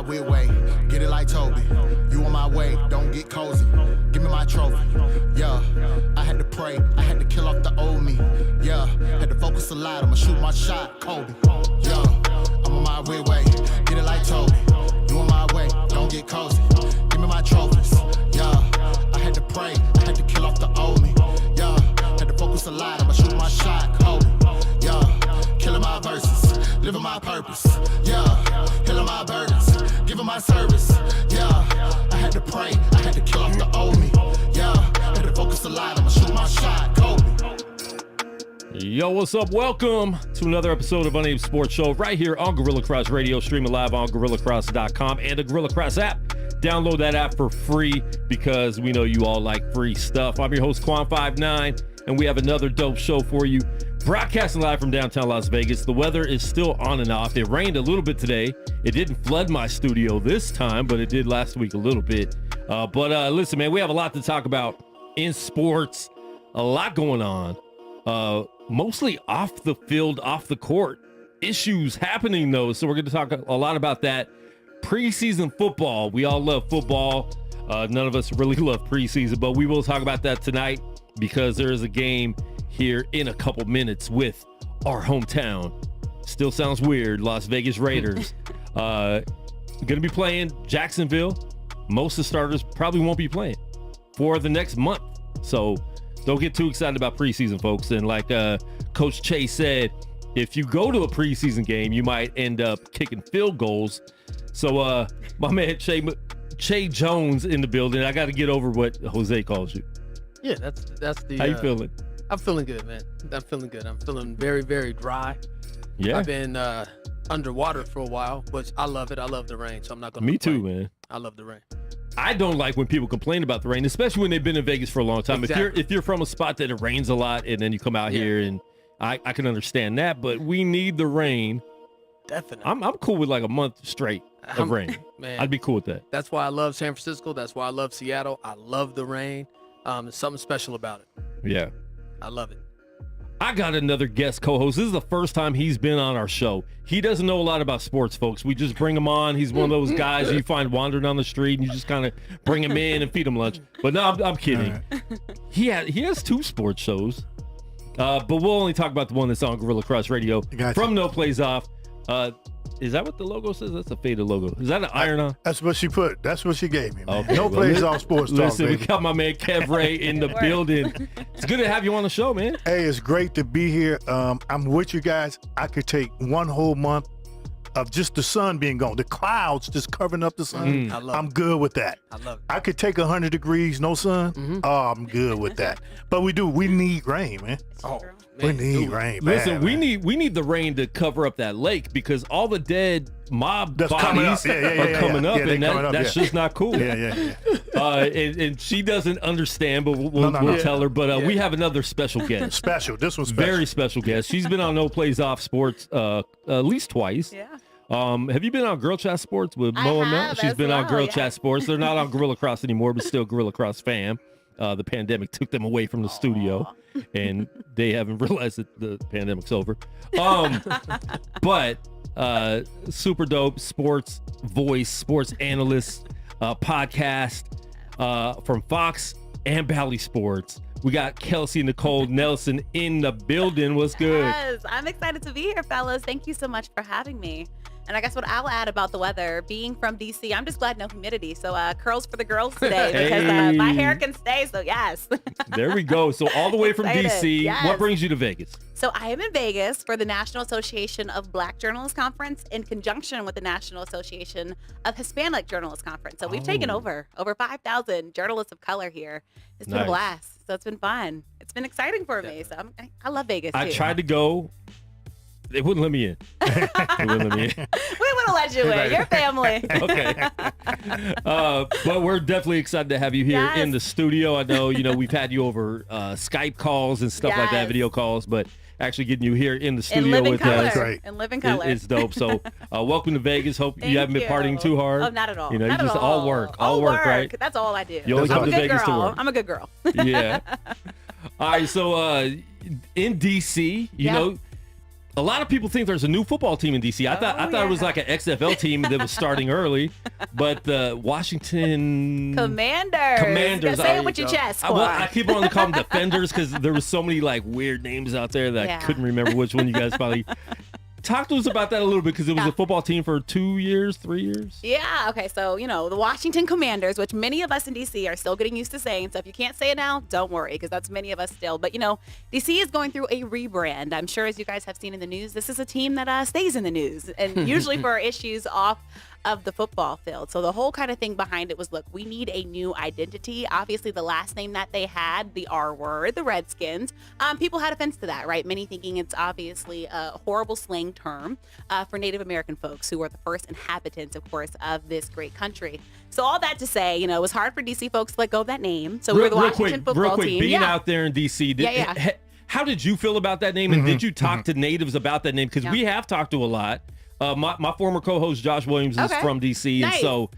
weird way, get it like Toby. You on my way, don't get cozy. Give me my trophy. Yeah, I had to pray, I had to kill off the old me. Yeah, had to focus a lot, I'ma shoot my shot, Kobe. Yeah, I'm on my weird way, get it like Toby. You on my way, don't get cozy. Give me my trophies. Yeah, I had to pray, I had to kill off the old me. Yeah, had to focus a lot, I'ma shoot my shot, Kobe. Yeah, killing my verses, living my purpose. Yeah, healing my burdens, giving my service. Yeah, I had to pray, I had to kill off the old me. Yeah, had to focus a lot, I'ma shoot my shot, Kobe. Yo, what's up? Welcome to another episode of Unnamed Sports Show right here on Gorilla Cross Radio, streaming live on GorillaCross.com and the Gorilla Cross app. Download that app for free because we know you all like free stuff. I'm your host, Quan59, and we have another dope show for you. Broadcasting live from downtown Las Vegas. The weather is still on and off. It rained a little bit today. It didn't flood my studio this time, but it did last week a little bit. But listen, man, we have a lot to talk about in sports. A lot going on. Mostly off the field, off the court. Issues happening, though. So we're going to talk a lot about that. Preseason football. We all love football. None of us really love preseason, but we will talk about that tonight because there is a game here in a couple minutes with our hometown. Still sounds weird. Las Vegas Raiders. Going to be playing Jacksonville. Most of the starters probably won't be playing for the next month. So don't get too excited about preseason, folks. And like Coach Che said, if you go to a preseason game, you might end up kicking field goals. So my man Che Jones in the building. I got to get over what Jose calls you. Yeah, that's the. How you feeling? I'm feeling good, man. I'm feeling good. I'm feeling very, very dry. Yeah. I've been underwater for a while, which I love it. I love the rain, so I'm not going to Me complain. too, man. I love the rain. I don't like when people complain about the rain, especially when they've been in Vegas for a long time. Exactly. If you're from a spot that it rains a lot and then you come out here, and I can understand that, but we need the rain. Definitely. I'm cool with like a month straight of rain. Man, I'd be cool with that. that's why I love San Francisco. That's why I love Seattle. I love the rain. There's something special about it. Yeah. I love it. I got another guest co-host. This is the first time he's been on our show. He doesn't know a lot about sports, folks. We just bring him on. He's one of those guys you find wandering on the street and you just kind of bring him in and feed him lunch. But no, I'm kidding. He has two sports shows, but we'll only talk about the one that's on Gorilla Cross Radio from No Plays Off. Is that what the logo says? That's a faded logo. Is that an iron-on? That's what she put. That's what she gave me, man. Okay, No Plays Off Sports Talk, Listen, baby. we got my man Kev Ray in the building. It's good to have you on the show, man. Hey, it's great to be here. I'm with you guys. I could take one whole month of just the sun being gone. The clouds just covering up the sun. I'm good with that. I love it. I could take 100 degrees, no sun. Oh, I'm good with that. But we need rain, man. Oh, We man, need dude. rain, man. Listen, we need the rain to cover up that lake because all the dead mob That's bodies coming up. are coming up, Yeah, they and coming up, that's yeah. just not cool. Yeah. And she doesn't understand, but we'll No. tell her. But we have another special guest, Special. This one's special. very special guest. She's been on No Plays Off Sports at least twice. Yeah. Have you been on Girl Chat Sports with I Mo and Mel? have She's as been on well, Girl yeah. Chat Sports. They're not on Gorilla Cross anymore, but still Gorilla Cross fam. The pandemic took them away from the studio, and they haven't realized that the pandemic's over. But super dope sports voice, sports analyst, podcast from Fox and Bally Sports. We got Kelsey Nicole Nelson in the building. What's good? Yes, I'm excited to be here, fellas. Thank you so much for having me. And I guess what I'll add about the weather, being from DC, I'm just glad no humidity. So curls for the girls today because my hair can stay. So yes. There we go. So all the way from Excited. DC. Yes. What brings you to Vegas? So I am in Vegas for the National Association of Black Journalists Conference in conjunction with the National Association of Hispanic Journalists Conference. So we've taken over 5,000 journalists of color here. It's been a blast. So it's been fun. It's been exciting for me. So I love Vegas too. I tried to go. They wouldn't let me in. We wouldn't let you in. Your family. Okay. But we're definitely excited to have you here in the studio. I know, we've had you over Skype calls and stuff like that, video calls, but actually getting you here in the studio with us. Great. In living color. It's dope. So welcome to Vegas. Hope you haven't been partying too hard. Oh, not at all. You not just at all. all work, right? That's all I do. You only I'm come a to good Vegas to girl. work. I'm a good girl. Yeah. All right. So in DC, you know, A lot of people think there's a new football team in DC. I thought it was like an XFL team that was starting early, but the Washington Commanders. Say it with your chest. I keep wanting to call them Defenders because there were so many like weird names out there that I couldn't remember which one you guys probably. Talk to us about that a little bit because it was a football team for 2 years, 3 years. Yeah. Okay. So, the Washington Commanders, which many of us in D.C. are still getting used to saying. So if you can't say it now, don't worry because that's many of us still. But, D.C. is going through a rebrand. I'm sure as you guys have seen in the news, this is a team that stays in the news and usually for issues off of the football field. So the whole kind of thing behind it was, look, we need a new identity. Obviously, the last name that they had, the R word, the Redskins, people had offense to that, right? Many thinking it's obviously a horrible slang term for Native American folks who were the first inhabitants, of course, of this great country. So all that to say, it was hard for DC folks to let go of that name. So we were the Washington football team. Being out there in DC, how did you feel about that name? And did you talk to natives about that name? Because we have talked to a lot. My former co-host Josh Williams is from DC, and so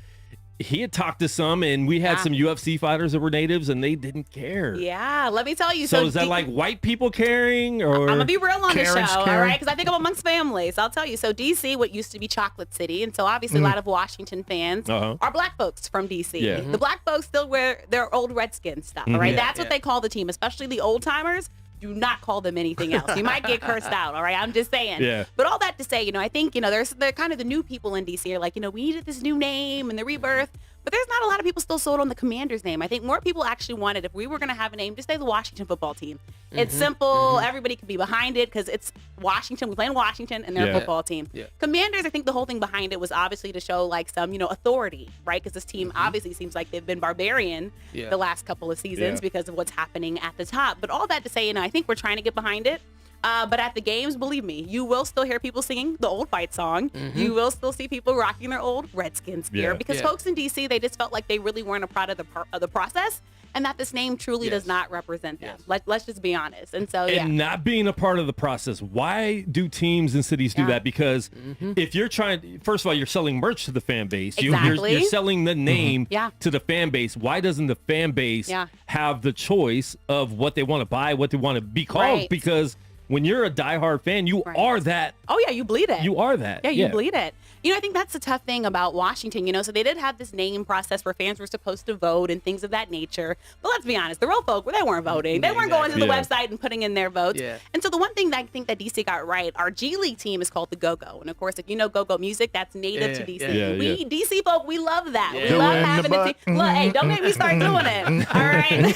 he had talked to some, and we had some UFC fighters that were natives, and they didn't care. Yeah, let me tell you. So is that like white people caring, or I'm gonna be real on the show, caring? all right? Because I think I'm amongst families. I'll tell you. So DC, what used to be Chocolate City, and so obviously a lot of Washington fans are black folks from DC. Yeah. The black folks still wear their old Redskin stuff, all right? That's what they call the team, especially the old timers. Do not call them anything else. You might get cursed out, all right? I'm just saying. Yeah. But all that to say, I think, they're kind of the new people in D.C. are like, we needed this new name and the rebirth. But there's not a lot of people still sold on the Commanders name. I think more people actually wanted, if we were going to have a name, just say the Washington football team. It's simple. Everybody can be behind it because it's Washington. We play in Washington, and they're a football team. Yeah. Commanders, I think the whole thing behind it was obviously to show like some, authority, right? Because this team obviously seems like they've been barbarian the last couple of seasons because of what's happening at the top. But all that to say, I think we're trying to get behind it. But at the games, believe me, you will still hear people singing the old fight song. You will still see people rocking their old Redskins gear because folks in D.C., they just felt like they really weren't a part of the process and that this name truly does not represent them. Let's just be honest. And so, not being a part of the process, why do teams and cities do that? Because if you're trying, first of all, you're selling merch to the fan base. Exactly. You're selling the name to the fan base. Why doesn't the fan base have the choice of what they want to buy, what they want to be called? Right. Because when you're a diehard fan, you are that. Oh, yeah, you bleed it. You are that. Yeah, you bleed it. I think that's the tough thing about Washington, so they did have this name process where fans were supposed to vote and things of that nature. But let's be honest, the real folk, they weren't voting. They weren't going to the website and putting in their votes. Yeah. And so the one thing that I think that DC got right, our G League team is called the Go-Go. And of course, if you know Go-Go music, that's native to DC. DC folk, we love that. We love having a team. Look, hey, don't make me start doing it. All right.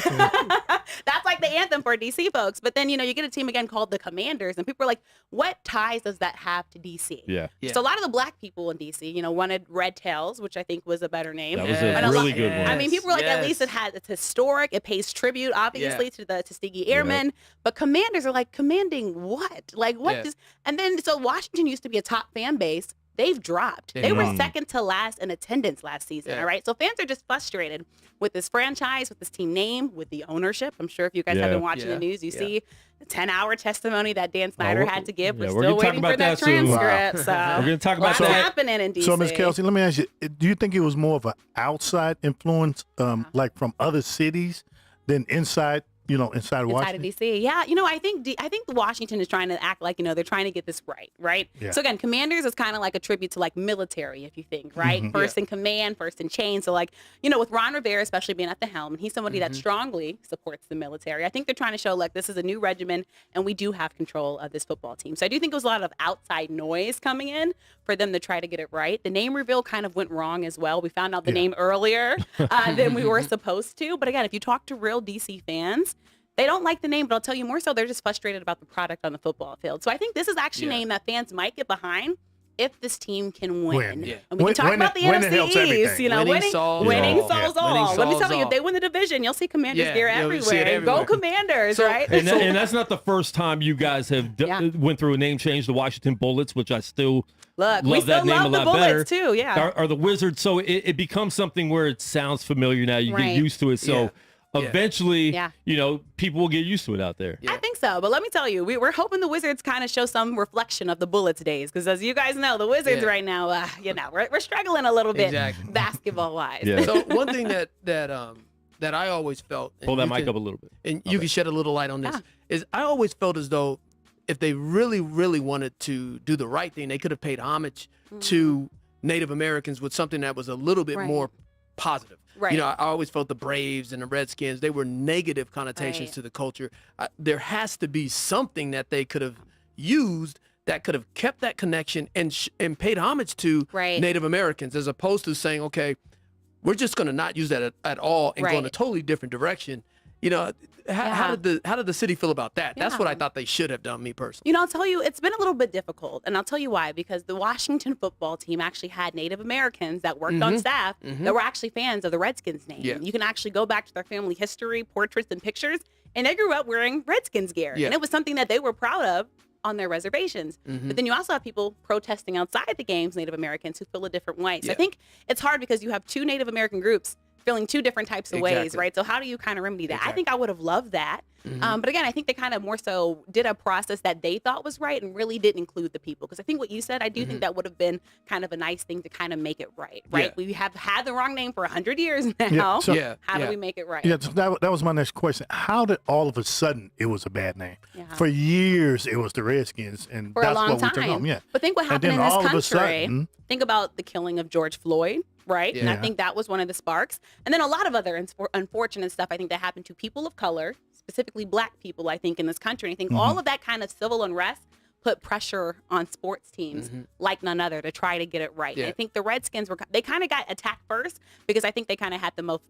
That's like the anthem for DC folks. But then, you get a team again called the Commanders. And people are like, what ties does that have to DC? Yeah. So a lot of the black people in DC, wanted Red Tails, which I think was a better name. That was a really good one. I mean, people were like, at least it's historic. It pays tribute, obviously, to the Tuskegee Airmen. Yep. But Commanders are like, commanding what? Like, what does... And then, so Washington used to be a top fan base. They've dropped. They were second to last in attendance last season, all right? So fans are just frustrated with this franchise, with this team name, with the ownership. I'm sure if you guys have been watching the news, you see the 10-hour testimony that Dan Snyder had to give. We're still waiting for that transcript. So we're going to talk about that. What's happening in D.C.? So, Ms. Kelsey, let me ask you, do you think it was more of an outside influence, like from other cities than inside inside Washington? Of D.C. Yeah. I think Washington is trying to act like, they're trying to get this right? Yeah. So again, Commanders is kind of like a tribute to like military, if you think, right? First in command, first in chain. So like, with Ron Rivera especially being at the helm, and he's somebody that strongly supports the military. I think they're trying to show like this is a new regimen and we do have control of this football team. So I do think it was a lot of outside noise coming in for them to try to get it right. The name reveal kind of went wrong as well. We found out the name earlier than we were supposed to. But again, if you talk to real DC fans, they don't like the name, but I'll tell you more so, they're just frustrated about the product on the football field. So I think this is actually a name that fans might get behind if this team can win. Yeah. And we can talk about the NFC East. Winning solves all. Let me tell you, if they win the division, you'll see Commanders gear everywhere. Go Commanders, right? And that's not the first time you guys have went through a name change. The Washington Bullets, which I still love that name a lot better. Too, are the Wizards. So it becomes something where it sounds familiar now. You get used to it. So eventually, people will get used to it out there. I think so. But let me tell you, we're hoping the Wizards kind of show some reflection of the Bullets days. Because as you guys know, the Wizards right now, we're struggling a little bit basketball-wise. Yeah. So one thing that I always felt... Pull that mic up a little bit. And you can shed a little light on this. Is I always felt as though if they really, really wanted to do the right thing, they could have paid homage to Native Americans with something that was a little bit more positive. Right. You know, I always felt the Braves and the Redskins, they were negative connotations to the culture. There has to be something that they could have used that could have kept that connection and paid homage to Native Americans, as opposed to saying, okay, we're just going to not use that at all and go in a totally different direction. You know, how did the city feel about that? That's what I thought they should have done, me personally. You know, I'll tell you, it's been a little bit difficult, and I'll tell you why. Because the Washington football team actually had Native Americans that worked on staff that were actually fans of the Redskins name. Yeah. You can actually go back to their family history, portraits, and pictures, and they grew up wearing Redskins gear. Yeah. And it was something that they were proud of on their reservations. But then you also have people protesting outside the games, Native Americans, who feel a different way. So I think it's hard because you have two Native American groups feeling two different types of ways, right? So how do you kind of remedy that? I think I would have loved that. But again, I think they kind of more so did a process that they thought was right and really didn't include the people. Because I think what you said, I do think that would have been kind of a nice thing to kind of make it right? Yeah. We have had the wrong name for 100 years now. How do we make it right? Yeah, so that was my next question. How did all of a sudden it was a bad name? For years, it was the Redskins, and for that's a long what time. we took home. Yeah. But think what happened in this all country. Of a sudden, think about the killing of George Floyd. Right. And I think that was one of the sparks. And then a lot of other unfortunate stuff, I think, that happened to people of color, specifically Black people, I think, in this country. And I think all of that kind of civil unrest put pressure on sports teams like none other to try to get it right. And I think the Redskins they kind of got attacked first because I think they kind of had the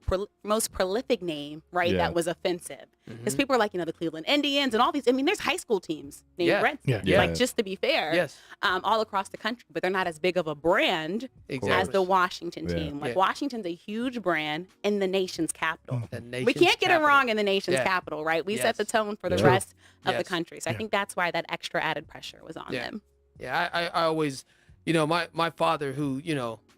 most prolific name, right? That was offensive. Because people were like, the Cleveland Indians and all these. I mean, there's high school teams named Redskins, like, just to be fair, all across the country, but they're not as big of a brand as the Washington team. Like, Washington's a huge brand in the nation's capital. We can't get it wrong in the nation's capital, right? We set the tone for the rest of the country. So I think that's why that extra added pressure was on them. Yeah, I always, my father, who,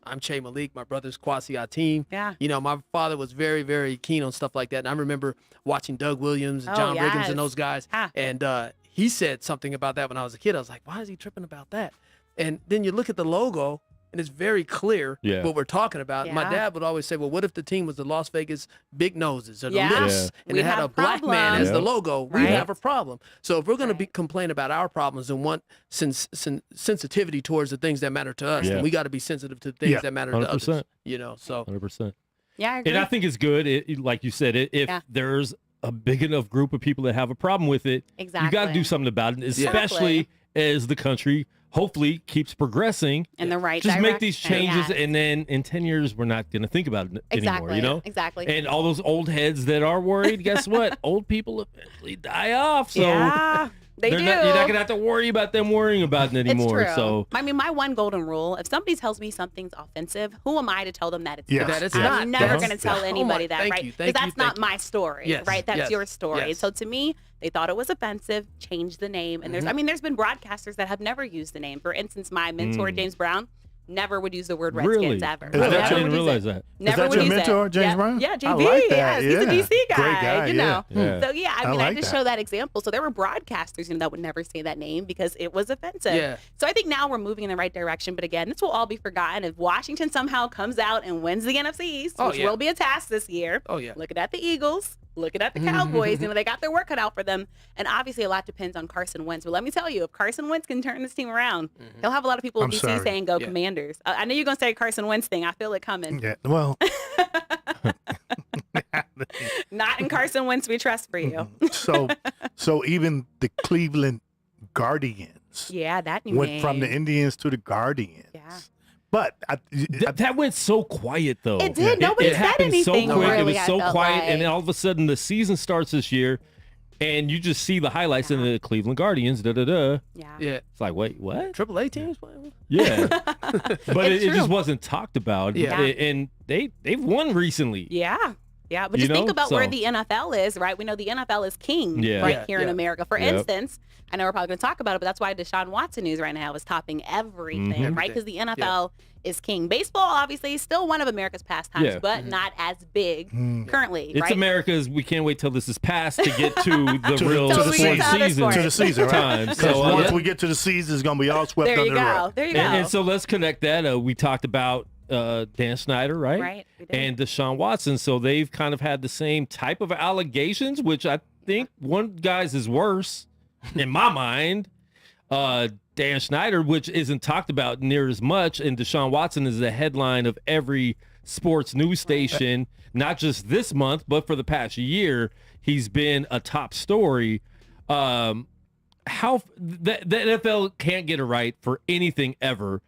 I'm Che Malik, my brother's Kwasi Ateem. Yeah. My father was very, very keen on stuff like that. And I remember watching Doug Williams and John Riggins and those guys. And he said something about that when I was a kid. I was like, why is he tripping about that? And then you look at the logo, and it's very clear what we're talking about. My dad would always say, well, what if the team was the Las Vegas Big Noses or the Lips, and it had a black man as the logo? We'd have a problem. So if we're going to complain about our problems and want sensitivity towards the things that matter to us, then we got to be sensitive to the things that matter to others. So 100%. Yeah, I agree. And I think it's good, like you said, if there's a big enough group of people that have a problem with it, you got to do something about it, especially as the country hopefully keeps progressing in the right just direction. Make these changes, and then in 10 years we're not going to think about it anymore, Exactly. And all those old heads that are worried, guess what? Old people eventually die off, so they do. You're not going to have to worry about them worrying about it anymore. It's true. So I mean, my one golden rule: if somebody tells me something's offensive, who am I to tell them that it's not? That it's not. I'm never going to tell anybody that, right? Because that's not my story, yes. right? That's your story. Yes. So to me, they thought it was offensive, changed the name, and there's been broadcasters that have never used the name. For instance, my mentor James Brown never would use the word Redskins ever. I didn't realize that. Never is that your mentor, James Brown? Yeah, JB. I like that. He's a DC guy. Great guy. You know. Yeah. So I mean, like I just that. show that example. So there were broadcasters, that would never say that name because it was offensive. Yeah. So I think now we're moving in the right direction. But again, this will all be forgotten if Washington somehow comes out and wins the NFC East, which will be a task this year. Oh yeah. Looking at the Eagles. Looking at the Cowboys, they got their work cut out for them. And obviously a lot depends on Carson Wentz. But let me tell you, if Carson Wentz can turn this team around, he'll have a lot of people in DC saying, go Commanders. I know you're going to say a Carson Wentz thing. I feel it coming. Yeah, well. Not in Carson Wentz we trust for you. So even the Cleveland Guardians that new went name. from the Indians to the Guardians. Yeah. But that went so quiet, though. It did. Nobody it said happened anything. so quick. Really, it was so quiet, like. and then all of a sudden the season starts this year, and you just see the highlights in the Cleveland Guardians. Yeah. It's like, wait, what? AAA teams? Yeah. But it just wasn't talked about. Yeah. And they've won recently. Yeah. Yeah, but just think about where the NFL is, right? We know the NFL is king here in America. For instance, I know we're probably going to talk about it, but that's why Desaun Watson news right now is topping everything, right? Because the NFL is king. Baseball, obviously, is still one of America's pastimes, but not as big currently, It's right? America's. We can't wait till this is past to get to the real to sports the season. To the season, right? Time. Because So, once we get to the season, it's going to be all swept under the rug. There you go. And so let's connect that. We talked about Dan Snyder, right? Right. We did. And Deshaun Watson. So they've kind of had the same type of allegations, which I think one guy's is worse. in my mind, Dan Snyder, which isn't talked about near as much, and Deshaun Watson is the headline of every sports news station, not just this month, but for the past year, he's been a top story. How the NFL can't get it right for anything ever.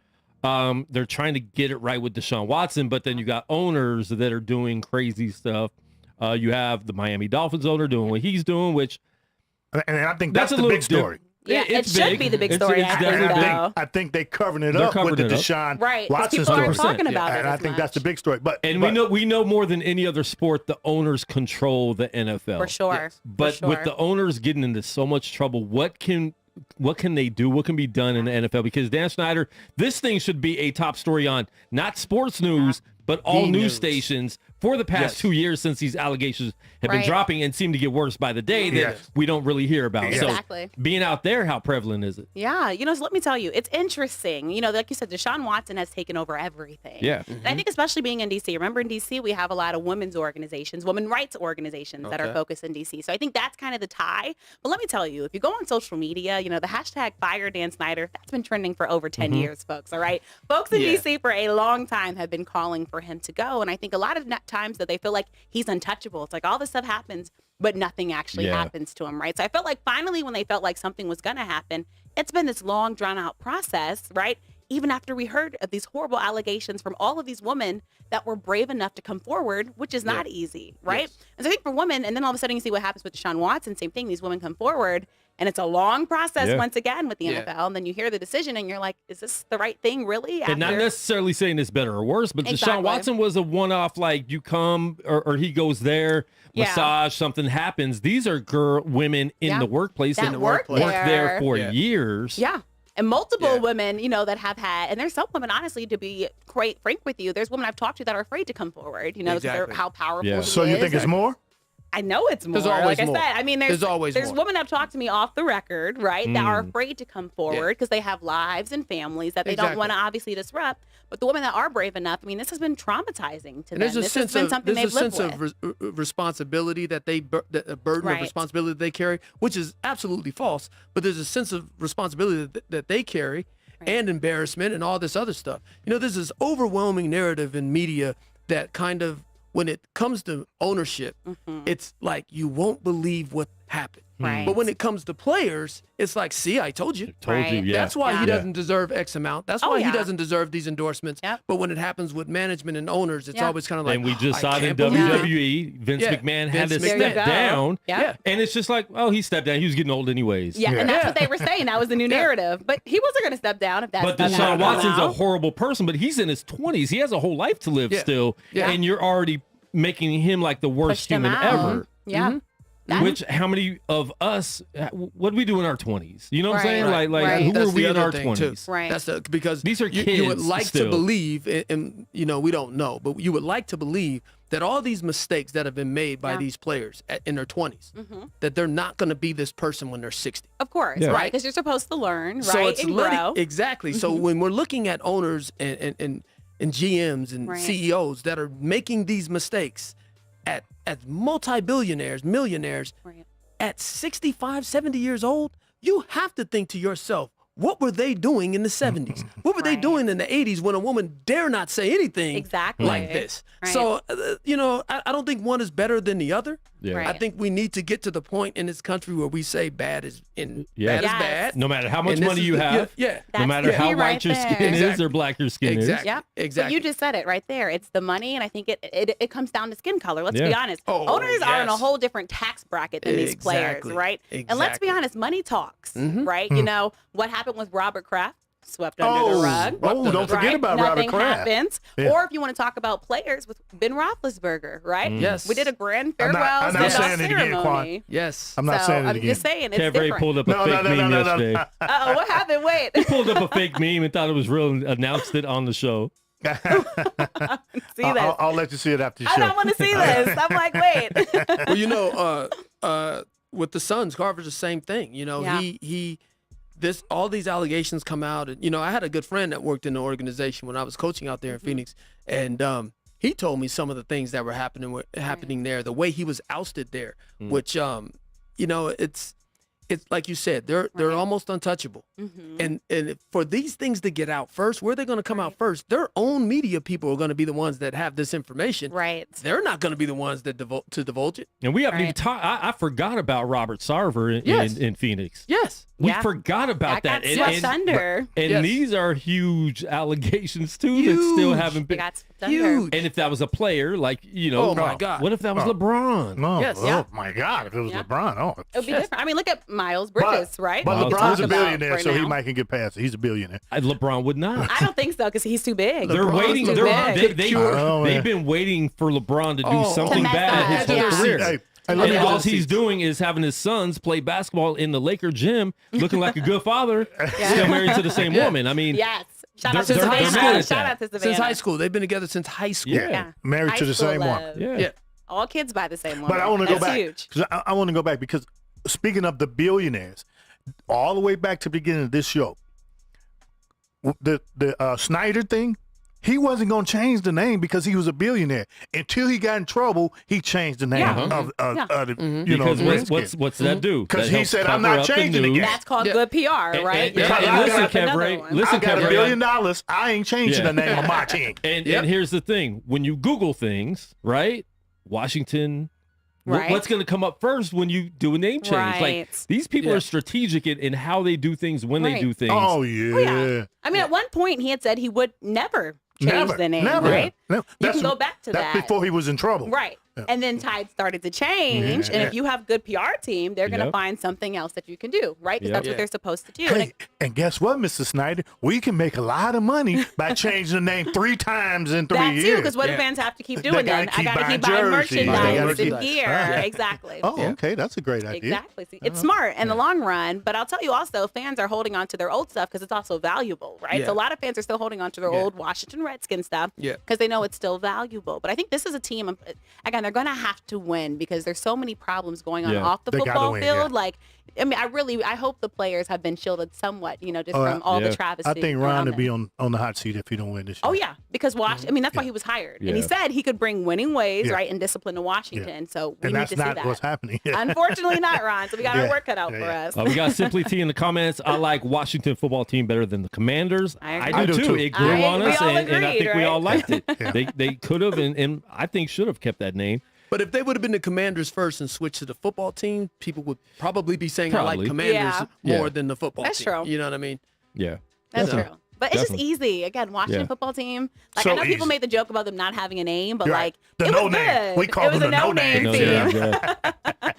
They're trying to get it right with Deshaun Watson, but then you got owners that are doing crazy stuff. You have the Miami Dolphins owner doing what he's doing, which, and I think that's a the little big story. Yeah, it should be the big story. I think they covering it up with the Deshaun Watson people story. aren't talking about it And I think that's the big story. But we know more than any other sport, the owners control the NFL for sure. Yes. But with the owners getting into so much trouble, what can they do? What can be done in the NFL? Because Dan Snyder, this thing should be a top story on not sports news, but all news stations for the past 2 years since these allegations have been dropping and seem to get worse by the day that we don't really hear about. Exactly. So being out there, how prevalent is it? Yeah, so let me tell you, it's interesting. Like you said, Deshaun Watson has taken over everything. Yeah. And I think especially being in D.C. Remember in D.C. we have a lot of women's organizations, women rights organizations that are focused in D.C. So I think that's kind of the tie. But let me tell you, if you go on social media, the hashtag Fire Dan Snyder, that's been trending for over 10 years, folks, all right? Folks in D.C. for a long time have been calling for him to go. And I think a lot of times that they feel like he's untouchable. It's like all this stuff happens, but nothing actually happens to him, right? So I felt like finally when they felt like something was going to happen, it's been this long, drawn-out process, right? Even after we heard of these horrible allegations from all of these women that were brave enough to come forward, which is not easy, right? Yes. And so I think for women, and then all of a sudden you see what happens with Deshaun Watson, same thing, these women come forward, and it's a long process once again with the NFL, and then you hear the decision, and you're like, is this the right thing, really? And not necessarily saying it's better or worse, but Deshaun Watson was a one-off, like you come, or he goes there, massage, something happens. These are women in the workplace that and work there for years. Yeah. And multiple women, that have had, and there's some women, honestly, to be quite frank with you, there's women I've talked to that are afraid to come forward, how powerful he is. So you think it's more? I know it's more. There's always like more. I said, I mean, there's always more. women that have talked to me off the record, right, that are afraid to come forward because they have lives and families that they don't want to obviously disrupt. But the women that are brave enough, I mean, this has been traumatizing to them. This has been something they've lived with. There's a sense of responsibility that a burden of responsibility that they carry, which is absolutely false. But there's a sense of responsibility that they carry and embarrassment and all this other stuff. There's this overwhelming narrative in media that kind of, when it comes to ownership, it's like you won't believe what happened. Right. But when it comes to players, it's like, see, I told you. That's why he doesn't deserve X amount. That's why he doesn't deserve these endorsements. Yep. But when it happens with management and owners, it's always kind of like, and we just saw it in WWE. Vince McMahon had to step down. Yeah. And it's just like, he stepped down. He was getting old anyways. Yeah, and that's what they were saying. That was the new narrative. But he wasn't going to step down if that's But Deshaun Watson's a horrible person, but he's in his 20s. He has a whole life to live still. Yeah. And you're already making him like the worst human ever. Yeah. Which, how many of us, what do we do in our 20s? You know what I'm saying? Like who that's are we in our 20s? Too. Right. That's because these are kids. You would like still. to believe, and we don't know, but you would like to believe that all these mistakes that have been made by these players in their 20s, that they're not going to be this person when they're 60. Of course, right? Because you're supposed to learn, right? So it's and grow. Exactly. So when we're looking at owners and GMs and CEOs that are making these mistakes at multi-billionaires, millionaires, at 65, 70 years old, you have to think to yourself, what were they doing in the 70s? What were they doing in the 80s when a woman dare not say anything like this? Right. So, I don't think one is better than the other. Yeah. Right. I think we need to get to the point in this country where we say bad is bad. No matter how much money you have. No matter how white your skin is or black your skin is. Yep. Exactly. But you just said it right there. It's the money, and I think it comes down to skin color. Let's be honest. Owners are in a whole different tax bracket than these players, right? Exactly. And let's be honest, money talks, right? What happened with Robert Kraft? Swept under the rug. Don't forget about Nothing Robert Kraft. happens. Yeah. Or if you want to talk about players with Ben Roethlisberger, right? Yes. We did a grand farewell I'm not saying it again, ceremony. Quan. Yes. I'm not saying it I'm again. just saying it's Kev different. pulled up a fake meme yesterday. Uh-oh, what happened? Wait. He pulled up a fake meme and thought it was real and announced it on the show. See this. I'll let you see it after the show. I don't want to see this. I'm like, wait. Well, with the Suns, Carver's the same thing. All these allegations come out, and I had a good friend that worked in the organization when I was coaching out there in Phoenix, and he told me some of the things that were happening there, the way he was ousted there, which it's like you said, they're almost untouchable. And for these things to get out first, where they're going to come out first, their own media people are going to be the ones that have this information. Right. They're not going to be the ones that divulge it. And we haven't even talked. I forgot about Robert Sarver in Phoenix. Yes. We forgot about that. Got swept under. And these are huge allegations too that still haven't been. Got swept under. And if that was a player, like oh my God, what if that was LeBron? No, Yes. oh my God, if it was LeBron, It would be different. I mean, look at Miles Bridges, right? But We LeBron's talk a about billionaire, so right he now. might can get past it. He's a billionaire. LeBron would not. I don't think so because he's too big. They're LeBron's waiting. too big. They've been waiting for LeBron to do something mess bad up. his whole career. Hey, And all he's doing is having his sons play basketball in the Laker gym, looking like a good father, still married to the same woman. I mean, Yes. Shout out to They're Savannah. mad at Shout that. out to Savannah. Since high school. They've been together since high school. Yeah. married High to the school same love. woman. yeah. All kids by the same woman. But I want to go That's back. huge. 'Cause I want to go back because speaking of the billionaires, all the way back to the beginning of this show, the Snyder thing, he wasn't going to change the name because he was a billionaire. Until he got in trouble, he changed the name of the, Because what's that do? Because That he helps said, I'm cover not up the changing news. again. That's called good PR, right? And listen, That's Kev another Ray, one. listen, I got Kev $1 Ray. billion. I ain't changing Yeah. the name of my team. And here's the thing: when you Google things, right? Washington. Right. What's going to come up first when you do a name change? Like Right. these people are strategic in how they do things when they Right. do things. Oh, yeah. Oh, yeah. I mean, at one point, he had said he would never change the name, never. right? No, You that's- can go back to That's that. before he was in trouble. Right. And then tides started to change. And if you have good PR team, they're going to Yep. find something else that you can do, right? Because that's what they're supposed to do. And Hey, and guess what, Mr. Snyder? We can make a lot of money by changing the name 3 times in 3 that years. too, because what do fans have to keep doing gotta then? keep I got to buying keep buying jerseys. They merchandise gotta and keep- gear. Right. Exactly. Oh, okay. That's a great idea. Exactly. See, it's smart in the long run, but I'll tell you also, fans are holding on to their old stuff because it's also valuable, right? Yeah. So a lot of fans are still holding on to their old Washington Redskins stuff because they know it's still valuable. But I think this is a team, again, they're going to have to win because there's so many problems going on off the They gotta football win, field. yeah. Like, I mean, I hope the players have been shielded somewhat, just from all the travesty. I think Ron around would be it. on the hot seat if he don't win this year. Oh yeah, because I mean that's why he was hired, and he Yeah. said he could bring winning ways, Yeah. right, and discipline to Washington. So we And need that's to see not that. what's happening. Unfortunately, not Ron. So we got our work cut out for us. We got Simply T in the comments. I like Washington football team better than the Commanders. I do too. It grew on we us, all and I agreed, think we all right? liked it. They could have, and I think should have kept that name. But if they would have been the Commanders first and switched to the football team, people would probably be saying I Probably. like Commanders Yeah. more than the football That's team. true. You know what I mean? Yeah. That's Definitely. true. But it's Definitely. just easy. Again, Washington Yeah. football team. Like So I know people easy. made the joke about them not having a name, but Right. like The it no was name. good. We call it was them a the no no-name name. team.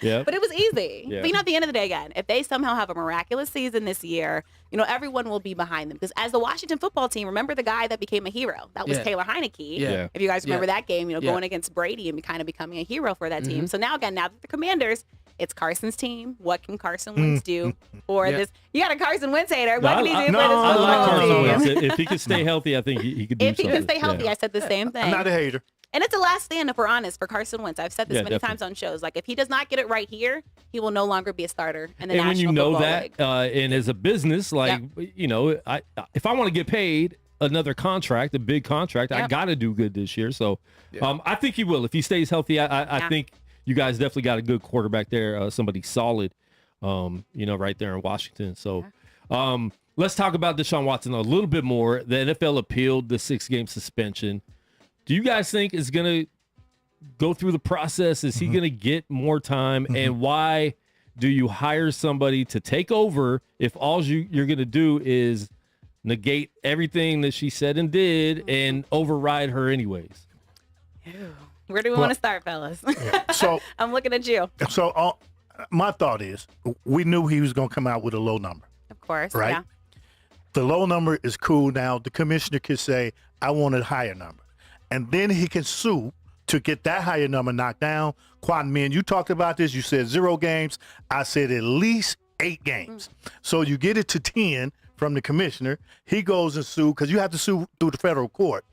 Yeah. But it was easy. Yeah. But at the end of the day, again, if they somehow have a miraculous season this year, everyone will be behind them. Because as the Washington football team, remember the guy that became a hero? That was Yeah. Taylor Heineke. Yeah. If you guys remember that game, Yeah. going against Brady and kind of becoming a hero for that team. So now, again, now that the Commanders, it's Carson's team. What can Carson Wentz do for Yeah. this? You got a Carson Wentz hater. What I- can he do I- for this I like football Carson team? Wentz. If he could stay healthy, I think he could do If he something. can stay healthy, Yeah. I said the same thing. I'm not a hater. And it's a last stand, if we're honest, for Carson Wentz. I've said this Yeah, many definitely. times on shows. Like, if he does not get it right here, he will no longer be a starter in the And when National you know Football that, League. and as a business, like if I want to get paid another contract, a big contract, I Yep. got to do good this year. So, I think he will if he stays healthy. I think you guys definitely got a good quarterback there, somebody solid, right there in Washington. So, let's talk about Deshaun Watson a little bit more. The NFL appealed the 6-game suspension. Do you guys think it's gonna go through the process? Is he going to get more time? And why do you hire somebody to take over if all you're going to do is negate everything that she said and did and override her anyways? Where do we want to start, fellas? So, I'm looking at you. my thought is we knew he was going to come out with a low number. Of course. Right. Yeah. The low number is cool. Now, the commissioner can say, I want a higher number. And then he can sue to get that higher number knocked down. Quantum Man, you talked about this. You said 0 games. I said at least 8 games. So you get it to 10 from the commissioner. He goes and sue because you have to sue through the federal court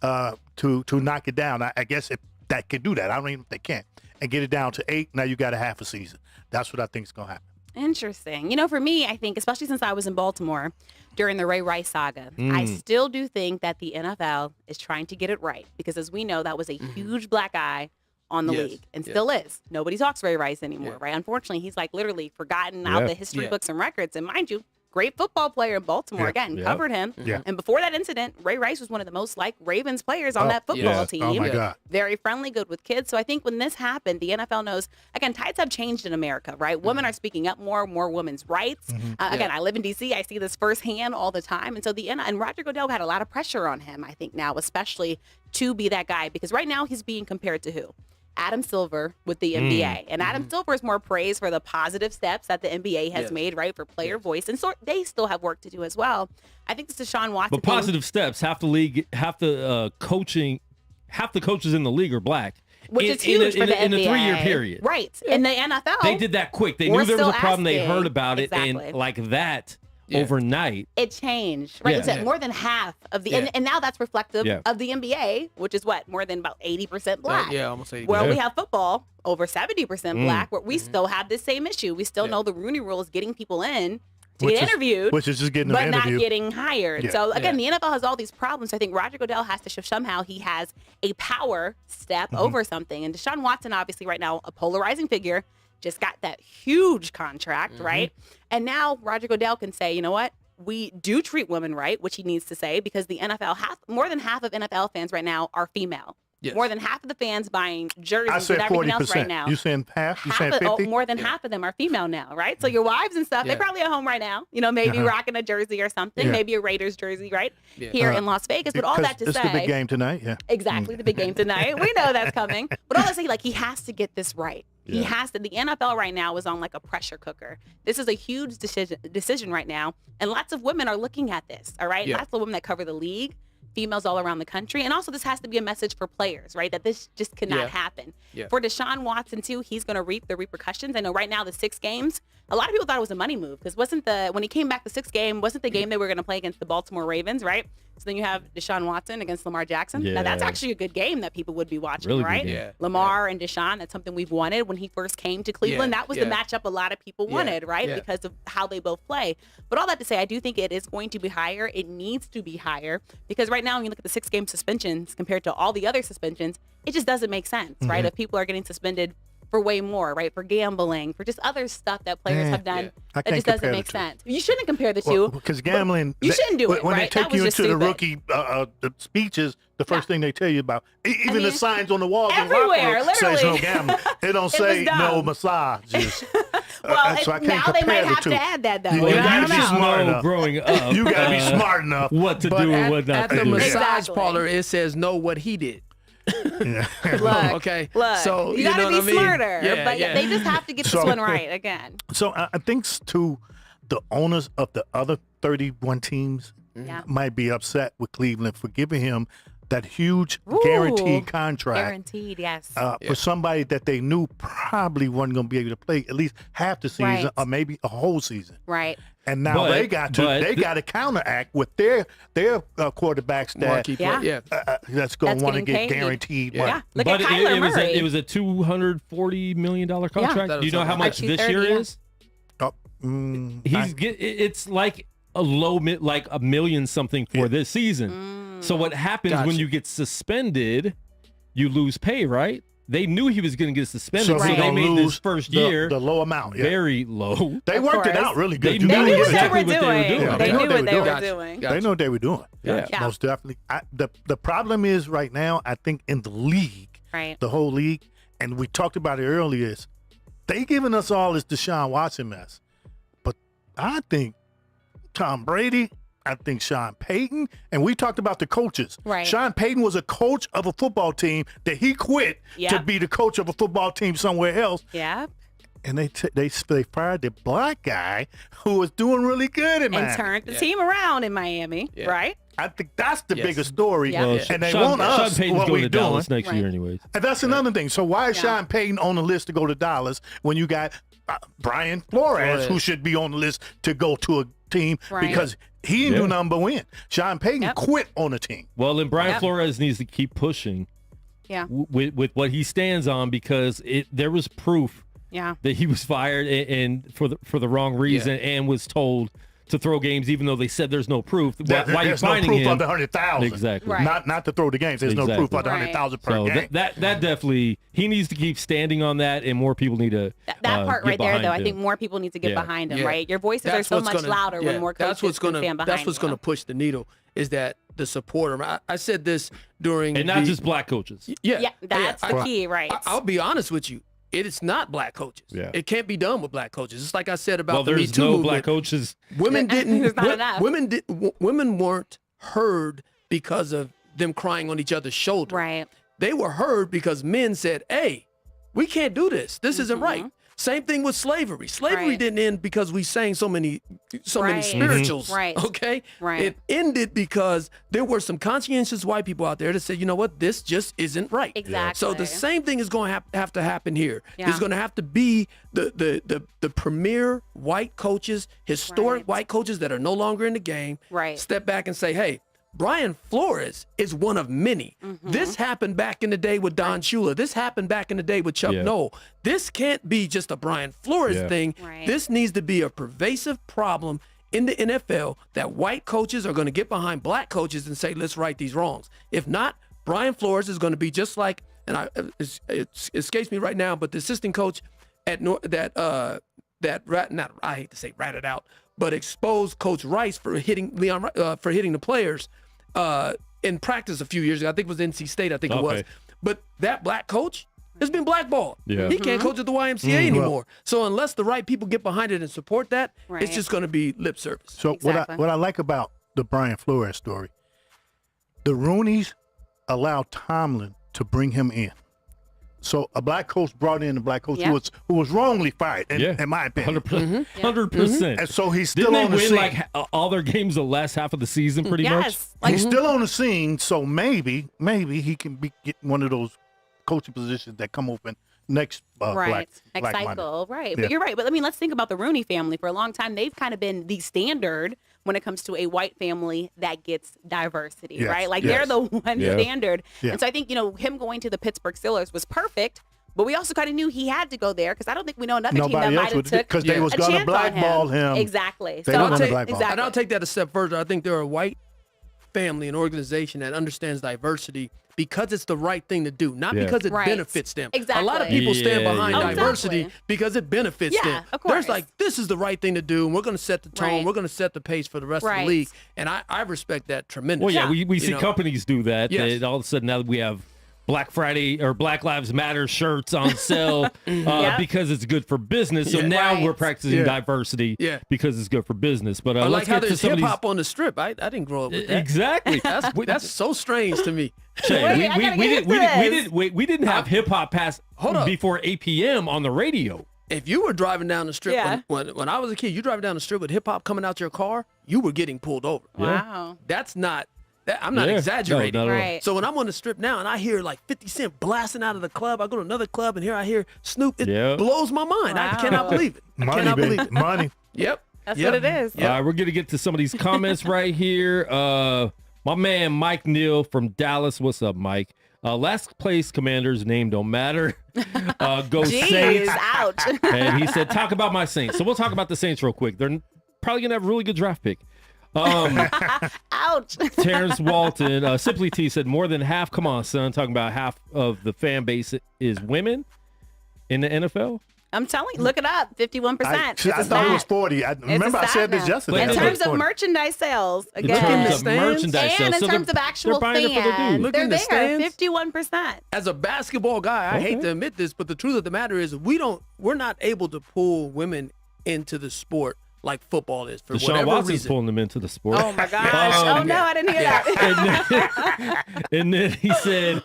to knock it down. I guess if that can do that. I don't even know if they can. And get it down to 8. Now you got a half a season. That's what I think is going to happen. Interesting. For me, I think, especially since I was in Baltimore during the Ray Rice saga, I still do think that the NFL is trying to get it right because, as we know, that was a huge black eye on the Yes. league and still is. Nobody talks Ray Rice anymore, right? Unfortunately, he's like literally forgotten out the history books and records. And mind you, great football player in Baltimore. Again, covered him. And before that incident, Ray Rice was one of the most liked Ravens players on that football team. Oh, my God. Very friendly, good with kids. So I think when this happened, the NFL knows, again, tides have changed in America, right? Women are speaking up more women's rights. Again, I live in D.C. I see this firsthand all the time. And so and Roger Goodell had a lot of pressure on him, I think now, especially to be that guy. Because right now he's being compared to who? Adam Silver with the NBA. And Adam Silver is more praised for the positive steps that the NBA has made, right, for player voice. And so they still have work to do as well. I think this Deshaun Watson But positive steps, half the coaches in the league are black. Which is huge for the NBA. In a 3-year period. Right. In the NFL. They did that quick. They knew there was a problem. They heard about it. And like that, overnight. It changed, right? It's at more than half of the, and now that's reflective of the NBA, which is what, more than about 80% black. Almost 80%. Well, we have football over 70% black, where we still have this same issue. We still know the Rooney Rule is getting people in to get interviewed, which is just getting them but interviewed, not getting hired. So again, the NFL has all these problems. So I think Roger Goodell has to show somehow he has a power step over something. And Deshaun Watson, obviously, right now, a polarizing figure, just got that huge contract, right? And now Roger Goodell can say, you know what? We do treat women right, which he needs to say, because the NFL, more than half of NFL fans right now are female. Yes. More than half of the fans buying jerseys and everything 40%. else right now. You saying half? You saying 50? More than half of them are female now, right? So your wives and stuff, they're probably at home right now, you know, maybe rocking a jersey or something, maybe a Raiders jersey, right? Here in Las Vegas. But all that to say. It's the big game tonight, Exactly, the big game tonight. We know that's coming. But all that to say, like, he has to get this right. He has to. The NFL right now is on like a pressure cooker. This is a huge decision right now. And lots of women are looking at this, all right? Lots of women that cover the league, females all around the country. And also this has to be a message for players, right? That this just cannot happen. For Deshaun Watson too, he's going to reap the repercussions. I know right now the 6 games, a lot of people thought it was a money move because when he came back the 6th game, wasn't the game they were going to play against the Baltimore Ravens, right? So then you have Deshaun Watson against Lamar Jackson. Now that's actually a good game that people would be watching, really right? Lamar and Deshaun, that's something we've wanted when he first came to Cleveland. That was the matchup a lot of people wanted, right? Because of how they both play. But all that to say, I do think it is going to be higher. It needs to be higher because right now when you look at the 6-game suspensions compared to all the other suspensions, it just doesn't make sense, right? If people are getting suspended for way more, right? For gambling, for just other stuff that players have done that just doesn't make sense. You shouldn't compare the two. Because gambling, you shouldn't do it, when right? they take you into the rookie the speeches, the first thing they tell you about, even the signs on the walls everywhere, in the locker room says literally. no gambling. They don't say no massages. Well, so I can't now they might compare the have two. to add that though. You Well, gotta you be just smart know enough. growing up. You gotta be smart enough. What to But do and what not at to the do. massage Exactly. parlor, it says know what he did. Look, Okay. look, So you know gotta what be I mean? smarter. Yeah, But yeah. they just have to get this one right again. So I think too, the owners of the other 31 teams might be upset with Cleveland for giving him that huge guaranteed contract. Guaranteed, yes. For somebody that they knew probably wasn't going to be able to play at least half the season Right. or maybe a whole season. Right. And now But- they got to counteract with their quarterbacks that Marquee play. that's going That's to want to getting get paid. guaranteed Yeah. money. Look But at Kyler it was Murray. it was a $240 million contract. that Do you know was how much something. this year 230, is? Oh, It's like a like $1 million something for this season. So what happens when Gotcha. you get suspended, you lose pay, right? They knew he was going to get suspended, so so he they gonna made lose this first the, year the low amount. Yeah. very low. They Of worked it course. out really They good. You knew gotta They knew give what it they to were exactly what they were doing. doing. They Yeah. knew what they were Gotcha. doing. Gotcha. They know what they were doing. Yeah. Yeah. Most definitely. The problem is right now, I think in the league, Right. the whole league, and we talked about it earlier, is they giving us all this Deshaun Watson mess. But I think Tom Brady, I think Sean Payton, and we talked about the coaches. Right. Sean Payton was a coach of a football team that he quit to Yep. be the coach of a football team somewhere else. Yeah. And they fired the black guy who was doing really good in And Miami. turned the team around in Miami, right? I think that's the Yes. biggest story. Yeah. Well, And they Sean want us Payton's what going we to doing. Dallas next Right. year anyways. And that's another thing. So why is Sean Payton on the list to go to Dallas when you got Brian Flores, who should be on the list to go to a team Right. because he didn't do nothing but win. Sean Payton Yep. quit on the team. Well, then Brian Yep. Flores needs to keep pushing Yeah. with what he stands on because there was proof Yeah. that he was fired and for the wrong reason and was told to throw games, even though they said there's no proof. Why are you There's no finding proof him? of the 100,000. Exactly. Right. Not to throw the games. There's no proof of the Right. 100,000 per So game. that definitely, he needs to keep standing on that, and more people need to That part get right there, behind though, I him. think more people need to get Yeah. behind him, Yeah. right? Your voices That's are so what's much gonna- louder yeah, when more coaches that's what's can gonna stand behind That's what's going to you. push the needle is that the supporter. I said this during And not just black coaches. Yeah, that's the I- key, right? I'll be honest with you. It is not black coaches. Yeah. It can't be done with black coaches. It's like I said about Well, the Me there's Too no movement. black coaches. Women didn't. There's not enough. Women weren't heard because of them crying on each other's shoulder. Right. They were heard because men said, "Hey, we can't do this. This isn't right." Same thing with slavery. Slavery Right. didn't end because we sang so many Right. spirituals. Right. Okay. Right. It ended because there were some conscientious white people out there that said, "You know what? This just isn't right." Exactly. So the same thing is going to have to happen here. Yeah. There's going to have to be the premier white coaches, historic Right. white coaches that are no longer in the game. Right. Step back and say, "Hey, Brian Flores is one of many. This happened back in the day with Don Shula. This happened back in the day with Chuck Yeah. Noll. This can't be just a Brian Flores Yeah. thing. Right. This needs to be a pervasive problem in the NFL that white coaches are going to get behind black coaches and say, let's right these wrongs. If not, Brian Flores is going to be just like, and it escapes me right now, but the assistant coach at I hate to say ratted out, but exposed Coach Rice for hitting the players in practice a few years ago. I think it was NC State. I think it was. Okay. But that black coach has been blackballed. Yeah. He can't coach at the YMCA anymore. So unless the right people get behind it and support that, Right. it's just going to be lip service. So Exactly. what I like about the Brian Flores story, the Rooneys allowed Tomlin to bring him in. So a black coach brought in a black coach Yeah. who was wrongly fired, in my opinion. 100%. 100%. And so he's still Didn't on they the win scene. like all their games the last half of the season, pretty much? Yes. Like, He's still on the scene, so maybe he can get one of those coaching positions that come open next right. Black Next Monday. cycle. Right. Yeah. But you're right. But I mean, let's think about the Rooney family. For a long time, they've kind of been the standard when it comes to a white family that gets diversity, Yes, right? Like yes. they're the one Yeah. standard. Yeah. And so I think, him going to the Pittsburgh Steelers was perfect. But we also kind of knew he had to go there because I don't think we know another team that Nobody might else have would, took because they was a going to chance on blackball him. Exactly. They so were gonna take- blackball. exactly. And I'll take that a step further. I think they're a white family and organization that understands diversity because it's the right thing to do, not Yeah. because it Right. benefits them. Exactly. A lot of people stand Yeah, behind yeah. Oh, diversity exactly. because it benefits Yeah, them. of course. There's like, this is the right thing to do, and we're going to set the tone. Right. We're going to set the pace for the rest of Right. the league. And I respect that tremendously. Well, yeah, Yeah. we see know. companies do that. Yes. All of a sudden now we have Black Friday or Black Lives Matter shirts on sale Yep. because it's good for business. So Yeah. now Right. we're practicing Yeah. diversity Yeah. because it's good for business. But Or let's like how get to there's some of hip these. hop on the strip. I didn't grow up with that. Exactly. That's so strange to me. Shay, Wait, I gotta get into this. we didn't have hip hop pass Hold up. before 8 p.m. on the radio. If you were driving down the strip Yeah. when I was a kid, you driving down the strip with hip hop coming out your car, you were getting pulled over. Wow. That's not. I'm not Yeah. exaggerating. No, not at all. Right. So when I'm on the strip now and I hear like 50 Cent blasting out of the club, I go to another club and here I hear Snoop. It Yeah. blows my mind. I Wow. cannot believe it. I Money, cannot baby. believe it. Money. Yep. That's Yep. what it is. Yep. All right, we're going to get to some of these comments right here. My man, Mike Neal from Dallas. What's up, Mike? Last place Commanders name don't matter. Go Jeez, Saints. ouch. And he said, talk about my Saints. So we'll talk about the Saints real quick. They're probably going to have a really good draft pick. Ouch. Terrence Walton, Simply T said more than half. Come on, son. Talking about half of the fan base is women in the NFL. I'm telling you, look it up. 51%. I It's a thought it was stat. 40. Remember I stat said this now. yesterday. In In I thought it terms was of 40. merchandise sales, In again. terms the of stands? merchandise And sales. in So terms they're- of actual they're buying it for the fans, dude. Look they're in the there. stands. 51%. As a basketball guy, I hate to admit this, but the truth of the matter is we're not able to pull women into the sport like football is for Deshaun whatever Watson's reason. pulling them into the sport. Oh my gosh. Oh no, I didn't hear that. And then he said,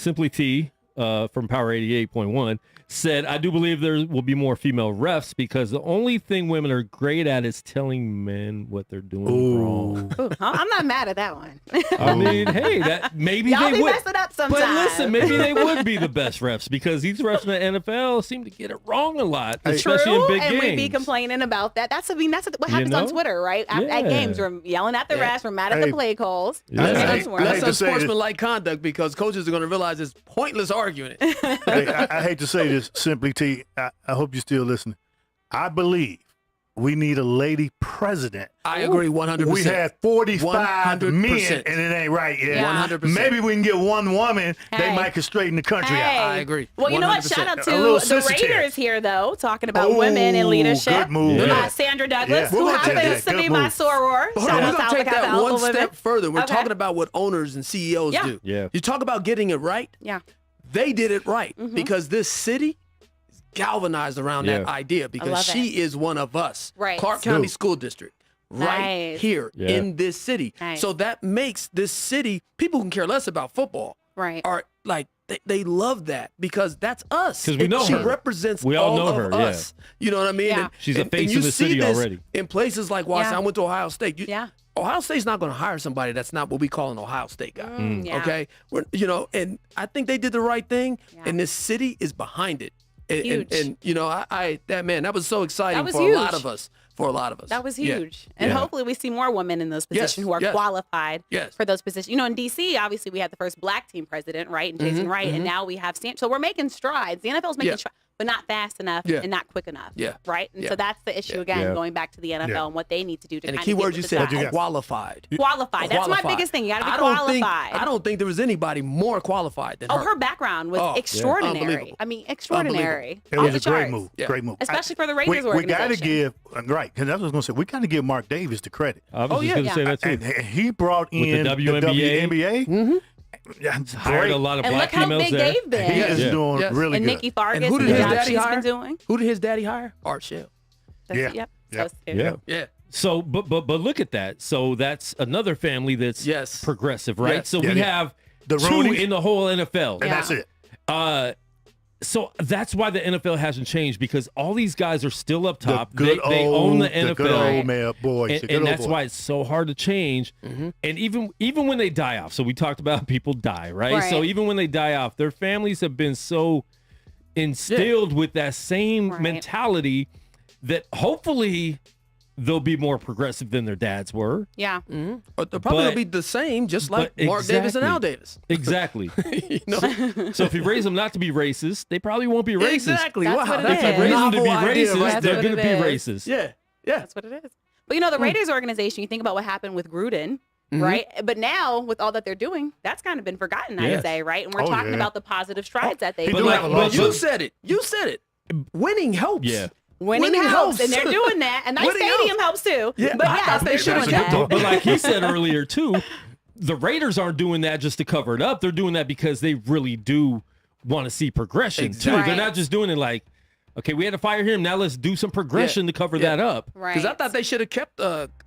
Simply T from Power 88.1 said, I do believe there will be more female refs because the only thing women are great at is telling men what they're doing wrong. Ooh, I'm not mad at that one. I mean, hey, that maybe Y'all they be would. messing up sometimes. But listen, maybe they would be the best refs because these refs in the NFL seem to get it wrong a lot, especially True, in big and games. we be complaining about that. That's what happens know? on Twitter, right? At Yeah. games, we're yelling at the refs, we're mad at the Hey. play calls. Yeah. That's I what hate- we're I That's hate to say this. unsportsmanlike conduct because coaches are going to realize it's pointless arguing it. Hey, I hate to say this, Simply T. I hope you're still listening. I believe we need a lady president. I agree 100%. We had 45 men, 100%. and it ain't right yet. Yeah. 100%. Maybe we can get one woman. They Hey. might could straighten the country Hey. out. I agree. Well, you know what? 100%. Shout out to A little the sister Raiders chair. here, though, talking about women in leadership. Good move. Yeah. Sandra Douglas, Yeah. who We're gonna take happens that. to be Good my move. soror. But hold Shout on, out we're to going to take Alabama that All one the women. step further. We're Okay. talking about what owners and CEOs Yeah. do. Yeah. You talk about getting it right. Yeah. They did it right Mm-hmm. because this city is galvanized around that Yeah. idea because love she is one of us. Right. Clark County Dude. School District. Right Nice. here Yeah. in this city. Nice. So that makes this city, people can care less about football. Right. Are like they love that because that's us. 'Cause we And know she her. represents We all know of her, yeah. us. You know what I mean? Yeah. She's a face you of the see city this already. in places like Washington. Yeah. I went to Ohio State. Yeah. Ohio State's not going to hire somebody that's not what we call an Ohio State guy. Yeah. Okay, and I think they did the right thing, Yeah. and this city is behind it. Huge. And that was so exciting That was for a lot huge. of us. For a lot of us, That was Yeah. huge. And Yeah. hopefully we see more women in those positions who are yes. qualified Yes. for those positions. You know, in D.C., obviously we had the first black team president, right? And Jason Wright. And now we have So we're making strides. The NFL's making Yeah. strides, but not fast enough Yeah. and not quick enough. Yeah. Right? And Yeah. so that's the issue again, Yeah. going back to the NFL Yeah. and what they need to do to And the kind key of get word to you the said, top. qualified. Qualified. That's my Qualified. biggest thing. You got to be I don't qualified. I don't think there was anybody more qualified than Oh, her. her background was Oh, yeah. extraordinary. Unbelievable. I mean, extraordinary. It Off was the a great charts. move. Yeah. Great move. Especially for the Raiders we got to organization. give right because that's what I was going to say. We got to give Mark Davis the credit. I was Oh, just yeah. going to say that too. And he brought With the in WNBA. WNBA. Hired a lot of And black look how females big there. they've been. He is Yeah. doing Yes. really And good. Nikki Fargas And who did the his job daddy she's hire? been doing. Who did his daddy hire? Art Shell. Yeah. Yep. Yep. So, Yeah. Yeah. So, but look at that. So that's another family that's Yes. progressive, right? Yes. So Yeah, we yeah. have The two Rooneys. in the whole NFL. And Yeah. that's it. So that's why the NFL hasn't changed because all these guys are still up top. The good They own the The good NFL. old man boys. And, the good and old that's boys. why it's so hard to change. And even when they die off, so we talked about people die, right? Right. So even when they die off, their families have been so instilled with that same Right. mentality that hopefully they'll be more progressive than their dads were. Yeah. But they're probably But- going to be the same, just like but Mark Davis and exactly. Al Davis. Exactly. You know? So if you raise them not to be racist, they probably won't be racist. Exactly. That's Wow. what it That's is. If you raise them to be novel idea, racist, right That's they're what going to it be is. racist. Yeah. Yeah. That's what it is. But you know, the Raiders organization, you think about what happened with Gruden, Mm-hmm. right? But now with all that they're doing, that's kind of been forgotten, I'd Yes. say, right? And we're Oh, talking yeah. about the positive strides that they He But do like- have a but lot. You said it. You said it. Winning helps. Yeah. winning winning helps, helps. and they're doing that. And nice Winning stadium helps too. Yeah, But I yes, thought they're they doing should've that. done But like he said earlier too, the Raiders aren't doing that just to cover it up. They're doing that because they really do want to see progression too. Exactly. They're not just doing it like, okay, we had to fire him. Now let's do some progression to cover that up. Right. Because I thought they should have kept the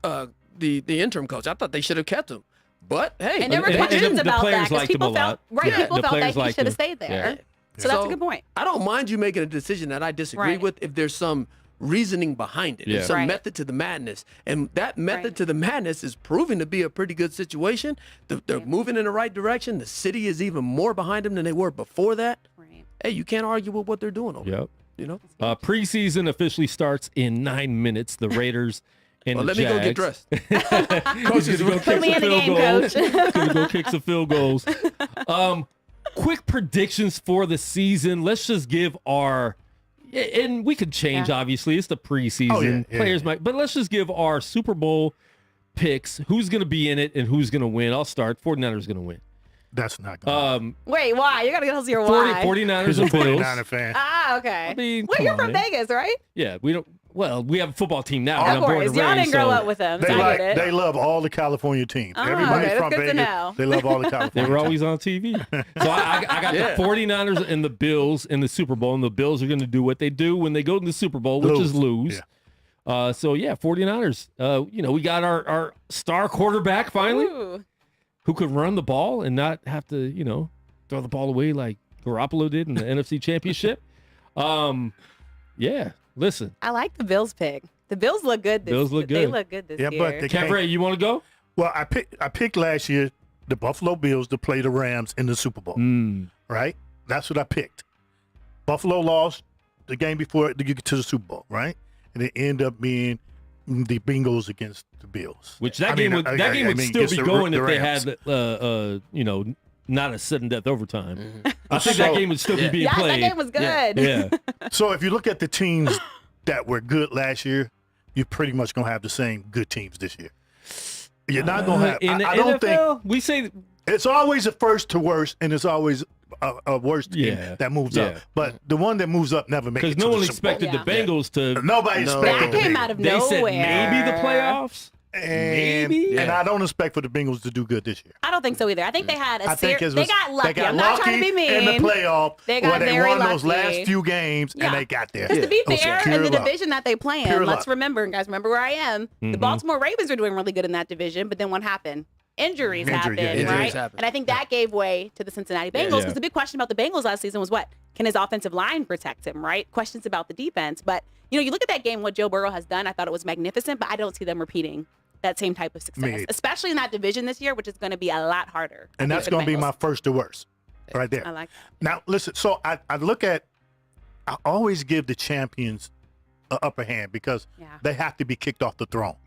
interim coach. I thought they should have kept him. But hey, And there were And- and questions the about players that because liked him people a felt lot. right. Yeah. People The felt players like he liked should have him. stayed there. Yeah. So that's a good point. I don't mind you making a decision that I disagree Right. with if there's some reasoning behind it. Yeah. There's some Right. method to the madness. And that method Right. to the madness is proving to be a pretty good situation. They're moving in the right direction. The city is even more behind them than they were before that. Right. Hey, you can't argue with what they're doing over there. Yep. You know? Preseason officially starts in 9 minutes. The Raiders and Well, the let me go get Jags. dressed. Coach is gonna Put kick me some in the field game, goals. coach. Gonna go kick some field goals. Quick predictions for the season. Let's just give our, and we could change. Yeah. Obviously, it's the preseason. Oh, yeah, yeah, Players yeah. might, but let's just give our Super Bowl picks. Who's gonna be in it and who's gonna win? I'll start. 49ers gonna win. That's not good. Wait, why? You gotta tell us your 40, why. 49ers He's a and Bills. 49er fan. Ah, okay. I mean, well, come you're on, from man. Vegas, right? Yeah, we don't. Well, we have a football team now. Of and I'm born course. and Y'all raised, didn't grow so up with them. They So I like. get it. They love all the California teams. Oh, Everybody's okay, from that's good to Vegas. know. They love all the They California. were teams. always on TV. So I got Yeah. the 49ers and the Bills in the Super Bowl, and the Bills are going to do what they do when they go to the Super Bowl, which is lose. Yeah. So, yeah, 49ers. We got our star quarterback finally Ooh. who could run the ball and not have to, throw the ball away like Garoppolo did in the NFC Championship. Yeah, listen. I like the Bills pick. The Bills look good this Bills look They good. look good this Yeah, year. but they can't. Cavray, you want to go? Well, I picked last year the Buffalo Bills to play the Rams in the Super Bowl. Right? That's what I picked. Buffalo lost the game before to get to the Super Bowl, right? And it ended up being the Bengals against the Bills. Which that I game mean, would that game would still against be the going if Rams. they had not a sudden death overtime. I think So- that game would still be being yeah, played. that game was good. Yeah. So if you look at the teams that were good last year, you're pretty much going to have the same good teams this year. You're not going to have. In the I don't NFL, think we say it's always a first to worst, and it's always a worst team Yeah. that moves up. But the one that moves up never makes it because to no one the Super Bowl. expected the Bengals to. Nobody expected That the came Bengals. out of They nowhere. said maybe the playoffs. And, Maybe. and I don't expect for the Bengals to do good this year. I don't think so either. I think they had I think they got lucky. They got I'm not trying to be lucky mean. in the playoff They got where they very won those lucky. last few games Yeah. and they got there. Because to be It was fair, pure in the luck. division that they play Pure in, let's luck. remember, guys, remember where I am. The Baltimore Ravens were doing really good in that division, but then what happened? Injuries happened, Injuries right? happened. And I think that gave way to the Cincinnati Bengals because the big question about the Bengals last season was what? Can his offensive line protect him, right? Questions about the defense. But, you look at that game, what Joe Burrow has done, I thought it was magnificent, but I don't see them repeating that same type of success, Me. especially in that division this year, which is going to be a lot harder. I And think, that's for the going to be Bengals. my first to worst right there. I like Now, listen, so I look at, I always give the champions an upper hand because Yeah. they have to be kicked off the throne.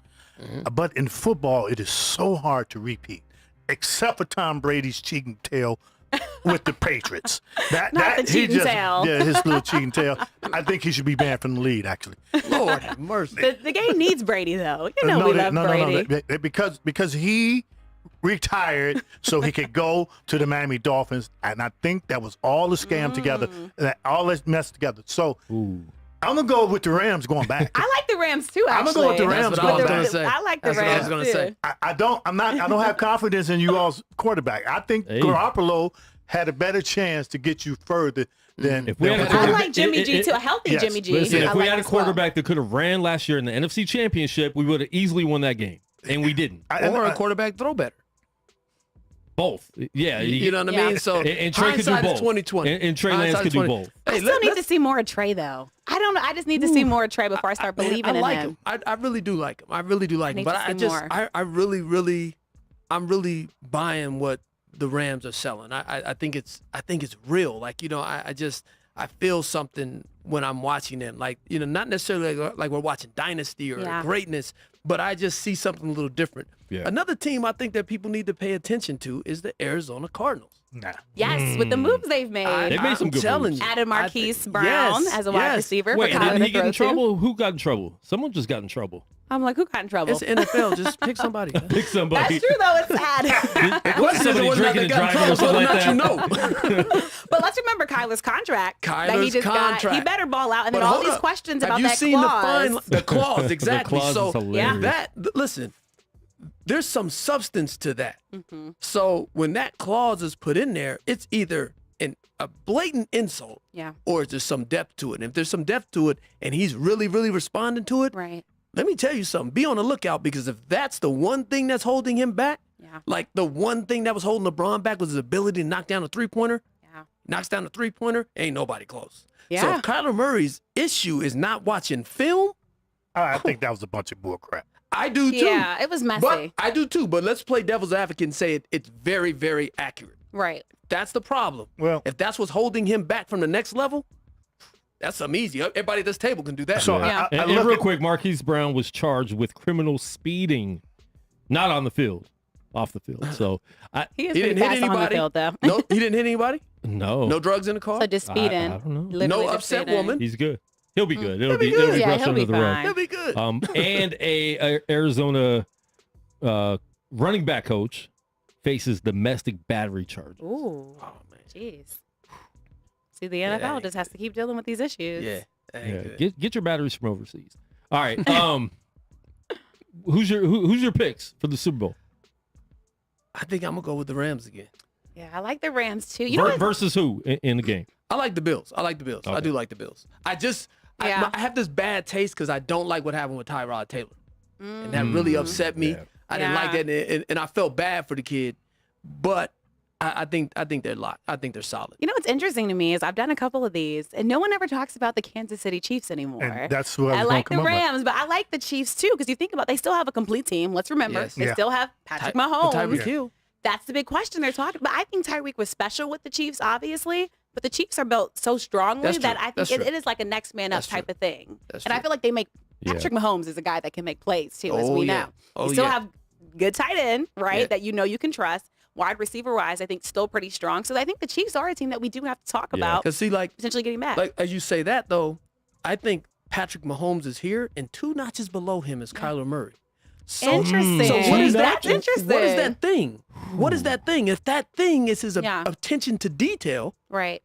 But in football, it is so hard to repeat, except for Tom Brady's cheating tail with the Patriots. Not the he cheating tail. Yeah, his little cheating tail. I think he should be banned from the league, actually. Lord have mercy. The game needs Brady, though. We love Brady. Because he retired so he could go to the Miami Dolphins, and I think that was all the scam together, all this mess together. So I'm gonna go with the Rams going back. I like the Rams too. I'm Actually, gonna go with the Rams That's what I was going gonna back. say. I like the That's what I Rams was gonna too. say. I don't have confidence in you all's quarterback. I think Hey. Garoppolo had a better chance to get you further than If we had a I quarterback- like Jimmy G too. A healthy Yes. Jimmy G. Listen, I if we like had a as well. quarterback that could have ran last year in the NFC Championship, we would have easily won that game, and we didn't. Or a quarterback throw better. Both. Yeah. You know what I Yeah. mean? So And Trey could do hindsight is both. 2020. And Trey Lance Hindsight could is do 20. both. I Hey, still need let's- to see more of Trey though. I don't know. I just need to see more of Trey before I start Man, believing I like in him. I really do like him. I really do like him. Need But to I see just, more. I'm really buying what the Rams are selling. I think it's real. Like, I feel something when I'm watching them. Like, not necessarily like we're watching Dynasty or Yeah. greatness, but I just see something a little different. Yeah. Another team I think that people need to pay attention to is the Arizona Cardinals. nah. Yes, with the moves they've made. They've made some good telling moves. you. Added I Marquise think- Brown yes, as a wide yes. receiver Wait, for Kyler didn't to he get throw in to. trouble? Who got in trouble? Someone just got in trouble. I'm like, who got in trouble? It's NFL. Just pick somebody. Pick somebody. That's true though. It's sad. Was somebody drinking and driving or something like that? You know. But let's remember Kyler's contract. that he Kyler's just got. He contract. better ball out. And But then all hold these up. questions Have about you that seen clause. the clause? Exactly. clause so is hilarious. listen, there's some substance to that. Mm-hmm. So when that clause is put in there, it's either a blatant insult, Yeah. or there's some depth to it. And if there's some depth to it, and he's really, really responding to it, Right. let me tell you something. Be on the lookout, because if that's the one thing that's holding him back, Yeah. like the one thing that was holding LeBron back was his ability to knock down a three-pointer. Yeah. Knocks down a three-pointer, ain't nobody close. So Yeah. if Kyler Murray's issue is not watching film, I think that was a bunch of bull crap. I do too. Yeah. It was messy. But I do too. But let's play devil's advocate and say it's very, very accurate. Right. That's the problem. Well, If that's what's holding him back from the next level, that's something easy. Everybody at this table can do that. so Yeah. I And look real at- quick, Marquise Brown was charged with criminal speeding, not on the field, off the field. So, He is He pretty didn't hit fast on the anybody. field though. No, he didn't hit anybody. no. No drugs in the car. So just speeding. I don't know. Literally No just upset speeding. woman. He's good. He'll be good. It'll be be, it'll good. be Yeah, brushed he'll under be the rug. fine. He'll be good. And a Arizona running back coach faces domestic battery charges. Ooh. Oh man. Jeez. See, the NFL ain't just has to keep dealing with these issues. Yeah. That ain't Yeah, good. get your batteries from overseas. All right. Who's your picks for the Super Bowl? I think I'm gonna go with the Rams again. Yeah, I like the Rams too. You know what? Versus who in the game? I like the Bills. I Okay. do like the Bills. Yeah. I have this bad taste because I don't like what happened with Tyrod Taylor, and that really upset me. Yeah. I didn't like that, and I felt bad for the kid. But I think they're locked. I think they're solid. You know what's interesting to me is I've done a couple of these, and no one ever talks about the Kansas City Chiefs anymore. And that's who I I was like the gonna come up with. Rams, but I like the Chiefs too because you think about they still have a complete team. Let's remember Yes. they Yeah. still have Patrick Ty- Mahomes. Tyreek Hill. That's the big question they're talking about. I think Tyreek was special with the Chiefs, obviously, but the Chiefs are built so strongly That's that true. I think That's it true. is like a next man up That's type true. of thing. That's And I true. feel like they make Yeah. Patrick Mahomes is a guy that can make plays too, as Oh, we yeah. know. Oh, you still yeah. have good tight end, right? Yeah. That you can trust. Wide receiver wise, I think still pretty strong. So I think the Chiefs are a team that we do have to talk about Because see, like potentially getting back. as you say that though, I think Patrick Mahomes is here, and 2 notches below him is Kyler Murray. So, Interesting. So what is that? That's interesting. What is that thing? What is that thing? If that thing is his attention to detail, Right.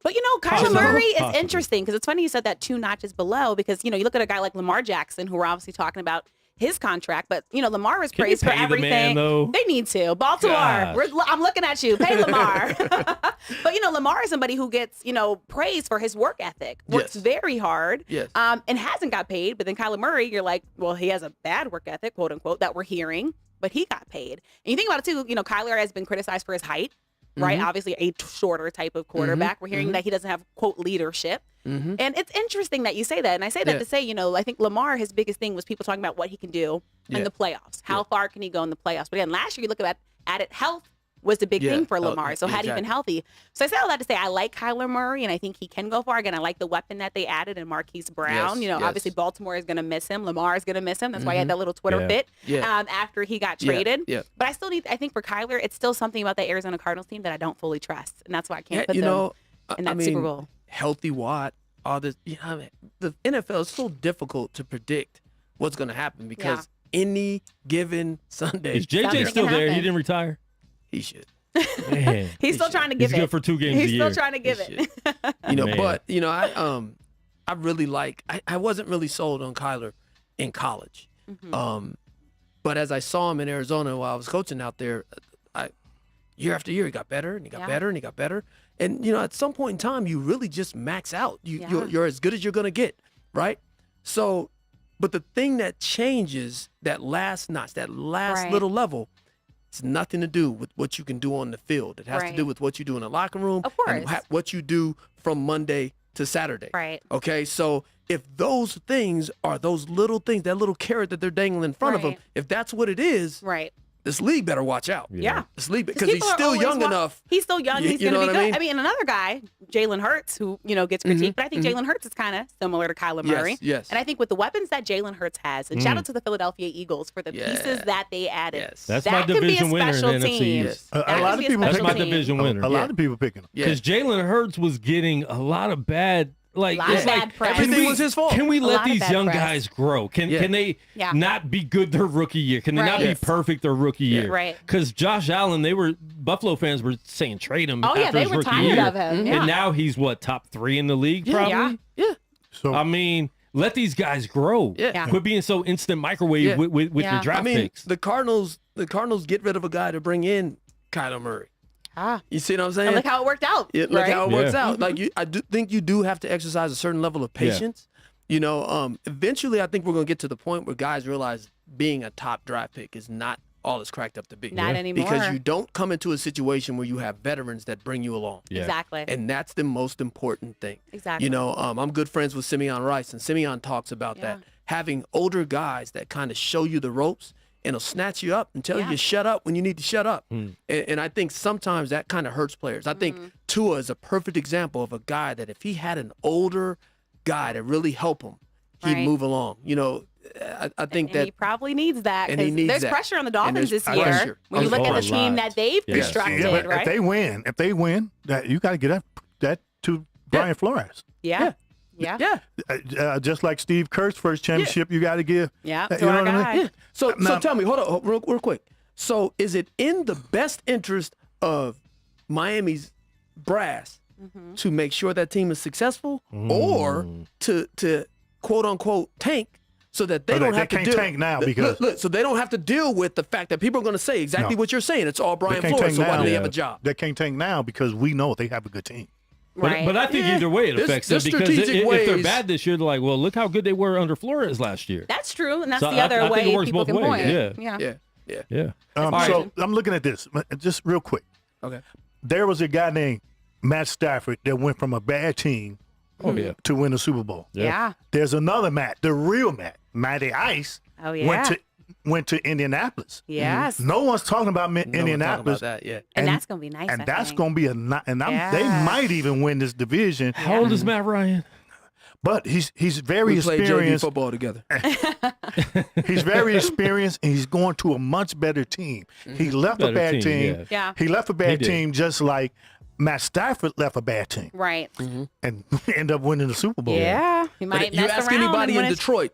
But, Kyler Possible. Murray is Possible. interesting because it's funny you said that 2 notches below because, you look at a guy like Lamar Jackson, who we're obviously talking about his contract, but, Lamar was Can you praised for pay the everything. man, though? They need to. Baltimore, Gosh. I'm looking at you. Pay Lamar. But, Lamar is somebody who gets, praised for his work ethic, works Yes. very hard, Yes. and hasn't got paid. But then Kyler Murray, you're like, well, he has a bad work ethic, quote unquote, that we're hearing, but he got paid. And you think about it, too, Kyler has been criticized for his height. Right, obviously a shorter type of quarterback. We're hearing that he doesn't have quote leadership, and it's interesting that you say that. And I say that to say, I think Lamar, his biggest thing was people talking about what he can do in the playoffs. How far can he go in the playoffs? But again, last year you look at it, health was the big thing for Lamar. So had he been healthy, so I say all that to say I like Kyler Murray, and I think he can go far. Again, I like the weapon that they added in Marquise Brown. Obviously Baltimore is going to miss him. Lamar is going to miss him. That's why he had that little Twitter fit after he got traded. But I think for Kyler, it's still something about the Arizona Cardinals team that I don't fully trust, and that's why I can't put them in that Super Bowl. Healthy Watt, all this. The NFL is so difficult to predict what's going to happen because any given Sunday, Is JJ Something still can there? happen. He didn't retire? he should. Man. He's still trying to give He's it. good for 2 games He's a still year. trying to give it. Man. But I really I wasn't really sold on Kyler in college. But as I saw him in Arizona while I was coaching out there, year after year he got better and he got better and he got better. And at some point in time you really just max out. You're as good as you're gonna get, right? So, but the thing that changes that last notch, that last little level, it's nothing to do with what you can do on the field. It has to do with what you do in the locker room, Of course. and what you do from Monday to Saturday. Right. Okay, so if those things are those little things, that little carrot that they're dangling in front of them, Right. if that's what it is, Right. this league better watch out. Yeah. This league, because he's people are still always young enough. He's still young. He's You going know to be what I good. mean? And another guy, Jalen Hurts, who, gets critiqued, but I think Jalen Hurts is kind of similar to Kyler Murray. Yes. And I think with the weapons that Jalen Hurts has, and shout out to the Philadelphia Eagles for the pieces that they added. Yes. That's that my can be a division winner in special the NFC team. East. Yes. That A lot can of be people That's pick my special team. division winner. A lot of people picking him. Yeah. Because Jalen Hurts was getting a lot of bad, like, Lot of it's like, bad press. can Everything we- was his fault. Can we A let lot of these bad young press. guys grow? Can they Yeah. not be good their rookie year? Can they not Right. be perfect their rookie year? Right. Because Josh Allen, Buffalo fans were saying trade him Oh, after yeah, they his were rookie tired year. of him. Yeah. And now he's top 3 in the league, probably? Yeah. So I mean, let these guys grow. Yeah. Quit being so instant microwave Yeah. with Yeah. your draft I mean, picks. the Cardinals get rid of a guy to bring in Kyler Murray. You see what I'm saying? And look how it worked out. Yeah, look right? how it works Yeah. out. Like I do think you do have to exercise a certain level of patience. Eventually, I think we're going to get to the point where guys realize being a top draft pick is not all it's cracked up to be. Not anymore. Because you don't come into a situation where you have veterans that bring you along. Yeah. Exactly. And that's the most important thing. Exactly. I'm good friends with Simeon Rice, and Simeon talks about that. Having older guys that kind of show you the ropes and will snatch you up and tell you to shut up when you need to shut up. And I think sometimes that kind of hurts players. I think Tua is a perfect example of a guy that if he had an older guy to really help him, he'd Right. move along. I think and that he probably needs that and he because needs there's that. pressure on the And Dolphins there's this year. pressure. When you look Oh, at a the team lot. that they've Yes. constructed, yeah, but right? if they win, that you got to get that to Brian Flores. Yeah. yeah. Just like Steve Kerr's first championship, you got to give. Yeah. You To know our what I mean? guy. Yeah. So Now- tell me, hold on, real quick. So is it in the best interest of Miami's brass to make sure that team is successful, or to quote unquote tank so that they Oh, don't they have to can't deal? tank now because- look, so they don't have to deal with the fact that people are going to say exactly No. what you're saying. It's all They Brian can't Flores. tank So why now. do they have a job? They can't tank now because we know they have a good team. Right. But I think either way it There's- affects them there's because strategic if they're ways. bad this year, they're like, well, look how good they were under Flores last year. That's true, and that's So the other I think way it works people both can ways. point. Yeah. Yeah. Yeah. So I'm looking at this just real quick. Okay. There was a guy named Matt Stafford that went from a bad team Oh, yeah. to win the Super Bowl. Yeah. There's another Matt, the real Matt, Matty Ice, Oh, yeah. went to Indianapolis. Yes. No one's talking about No one's talking Indianapolis. about that. Yeah. And that's gonna be nice. And I that's think. going to be they Yeah. might even win this division. How old is Matt Ryan? But he's very We played JV experienced. football together. He's very experienced, and he's going to a much better team. He left a Better bad team, team. yeah. Yeah. He left a He bad did. team just like Matt Stafford left a bad team Right. and end up winning the Super Bowl. Yeah. He might But you mess ask around anybody and win in a- Detroit,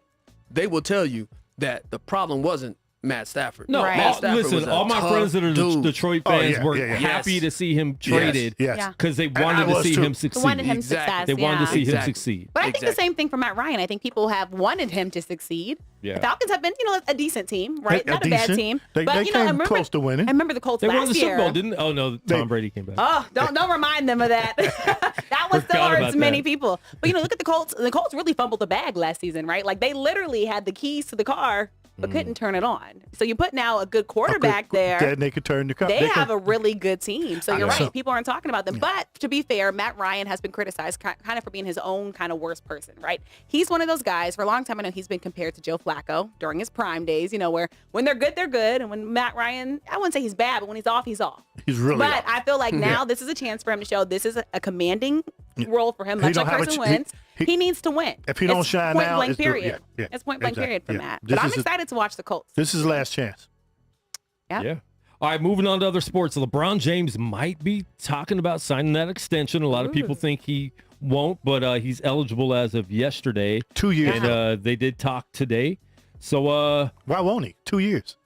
they will tell you that the problem wasn't Matt Stafford. No, Right. Matt Stafford was listen, a all my tough friends that are dude. Detroit Oh, fans yeah, were yeah, yeah. happy Yes. to see him traded Yes. Yeah. because they And I wanted to was see too. him succeed. Wanted him Exactly. success. They wanted to see him Exactly. succeed. But I think the Exactly. same thing for Matt Ryan. I think people have wanted him to succeed. Yeah. The Falcons have been, a decent team, right? Not a bad decent. team. They but came I remember, close to winning. I remember the Colts They last won the year. Super Bowl, didn't? Oh no, Tom Brady came back. Oh, don't remind them of that. That one still Forgot hurts about many that. people. But look at the Colts. The Colts really fumbled the bag last season, right? Like they literally had the keys to the car but couldn't turn it on. So you put now a good quarterback there. Then they could turn the car. They have a really good team. So you're Yeah. right. People aren't talking about them. But to be fair, Matt Ryan has been criticized kind of for being his own kind of worst person, right? He's one of those guys. For a long time, I know he's been compared to Joe Flacco during his prime days, where when they're good, they're good. And when Matt Ryan, I wouldn't say he's bad, but when he's off, he's off. He's really But off. I feel like now this is a chance for him to show this is a commanding role for him, He much don't like have a Carson ch- he- Wentz. He needs to win. If he don't It's shine point now, blank it's the- period. yeah, It's point blank exactly, period for yeah. Matt. This But I'm is a- excited to watch the Colts. This is his last chance. Yeah. Yeah. All right, moving on to other sports. LeBron James might be talking about signing that extension. A lot of people think he won't, but he's eligible as of yesterday. 2 years. And they did talk today. So Why won't he? 2 years.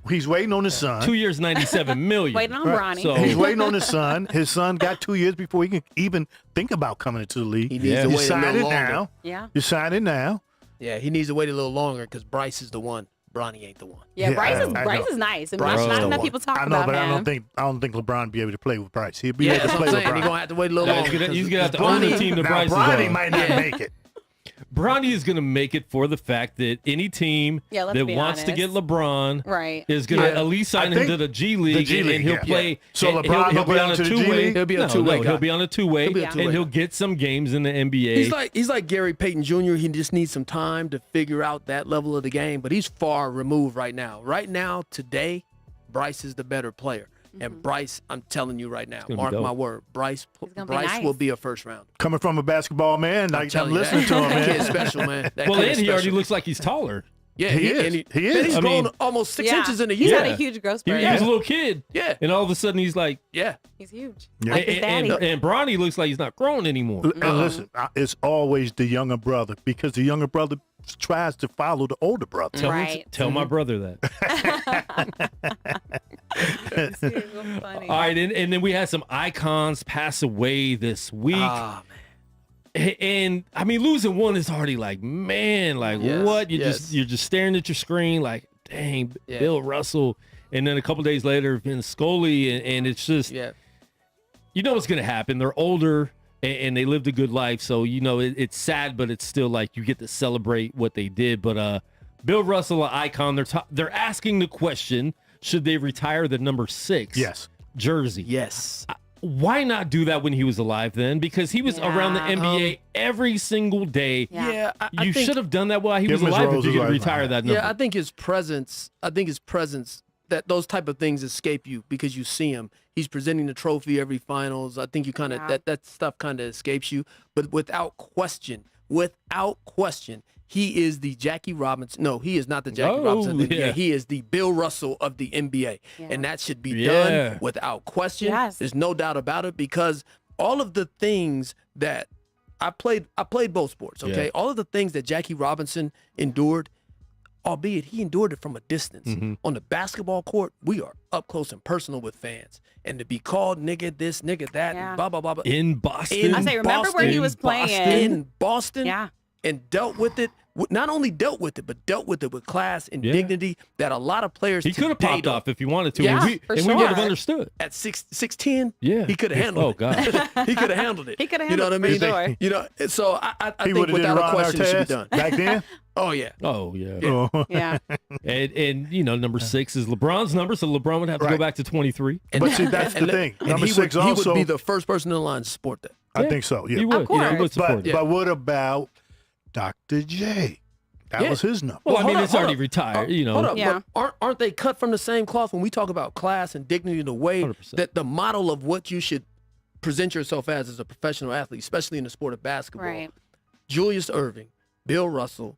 He's waiting on his son. 2 years, 97 million. Waiting on Right. Bronny. So- He's waiting on his son. His son got 2 years before he can even think about coming into the league. He needs Yeah. to You wait a sign little it longer. now. Yeah. You sign it now. Yeah, he needs to wait a little longer because Bryce is the one. Bronny ain't the one. Yeah, Yeah, Bryce I is know. Bryce is nice. And Bryce not is the enough one. people talk I know, about but him. I don't think LeBron be able to play with Bryce. He'll be Yeah, able that's to what play I'm saying. with He's Bryce. gonna have to wait a little longer. He's gonna have to Bronny- own the team that Now, Bryce is Bronny on. might not make it. Bronny is going to make it for the fact that any team Yeah, let's that be wants to get honest. LeBron Right. is going to Yeah. at least sign I him think to the G League, G and League, he'll yeah. play. So and LeBron he'll will be go on a to the G two-way. League? He'll be a No, two-way guy. he'll be on a two-way, He'll be a and two-way he'll guy. get some games in the NBA. He's like Gary Payton Jr. He just needs some time to figure out that level of the game, but he's far removed right now. Right now, today, Bryce is the better player. And Bryce, I'm telling you right now, gonna be mark dope. my word, Bryce gonna be nice. will be a first round. Coming from a basketball man, like, I'm telling you, listening to him, that kid's man. special, man. That Well, kid and is he already special. looks like he's taller. Yeah, He is. and He is. and he's I grown mean- almost 6 Yeah. inches in a He's year. had a huge growth He spurt. was a little kid. Yeah. And all of a sudden, he's like, Yeah. He's huge. Yeah. Like his and, daddy. and Bronny looks like he's not grown anymore. And listen, it's always the younger brother because the younger brother tries to follow the older brother. Right. Tell my brother that. It's so funny. All right, and then we had some icons pass away this week. Ah, And I mean, losing one is already like, man, like Yes, what? yes. You're just staring at your screen, like, dang, Yeah. Bill Russell. And then a couple days later, Vince Scully, and it's just, yeah. you know what's gonna happen. They're older and they lived a good life, so it's sad, but it's still like you get to celebrate what they did. But Bill Russell, an icon. They're asking the question: should they retire the number 6? Yes. Jersey? Yes. Why not do that when he was alive then? Because he was around the Yeah. NBA every single day. Yeah. Yeah. I You think, should have done that while he Give was him his alive if roses you could right retire now. that number. Yeah, I think his presence, that those type of things escape you because you see him. He's presenting the trophy every finals. I think you kind of Yeah. that stuff kind of escapes you. But without question, he is the Jackie Robinson. No, he is not the Jackie Oh, Robinson of the NBA. yeah. He is the Bill Russell of the NBA. Yeah. And that should be Yeah. done without question. Yes. There's no doubt about it because all of the things that I played both sports, okay? Yeah. All of the things that Jackie Robinson endured, albeit he endured it from a distance. Mm-hmm. On the basketball court, we are up close and personal with fans. And to be called nigga this, nigga that, Yeah. and blah, blah, blah, blah. In Boston. In I say, remember where he was playing? In Boston. Yeah. And dealt with it, not only dealt with it, but dealt with it with class and Yeah. dignity that a lot of players he could have today popped don't. off if he wanted to. Yeah, and we for would have sure. understood. At 6'10", Yeah. he could have handled Oh, it. God. He could have handled it. He coulda You know what I handled mean? it, for sure. You know, so I He think would have did without a Ron question it should be Artest done. back then. Oh, yeah. Oh, yeah. Oh. Yeah. And number 6 is LeBron's number, so LeBron would have to go Right. back to 23. But see, that's the thing. And Number he 6 would, also. he would be the first person in line to support that. I think so. Yeah. He would. course. He would support But it. but what about Dr. J? That Yeah. was his number. Well, I hold mean, up, it's hold already up. retired, Hold up, Yeah. but aren't they cut from the same cloth when we talk about class and dignity? The way 100%. that the model of what you should present yourself as a professional athlete, especially in the sport of basketball. Right. Julius Erving, Bill Russell,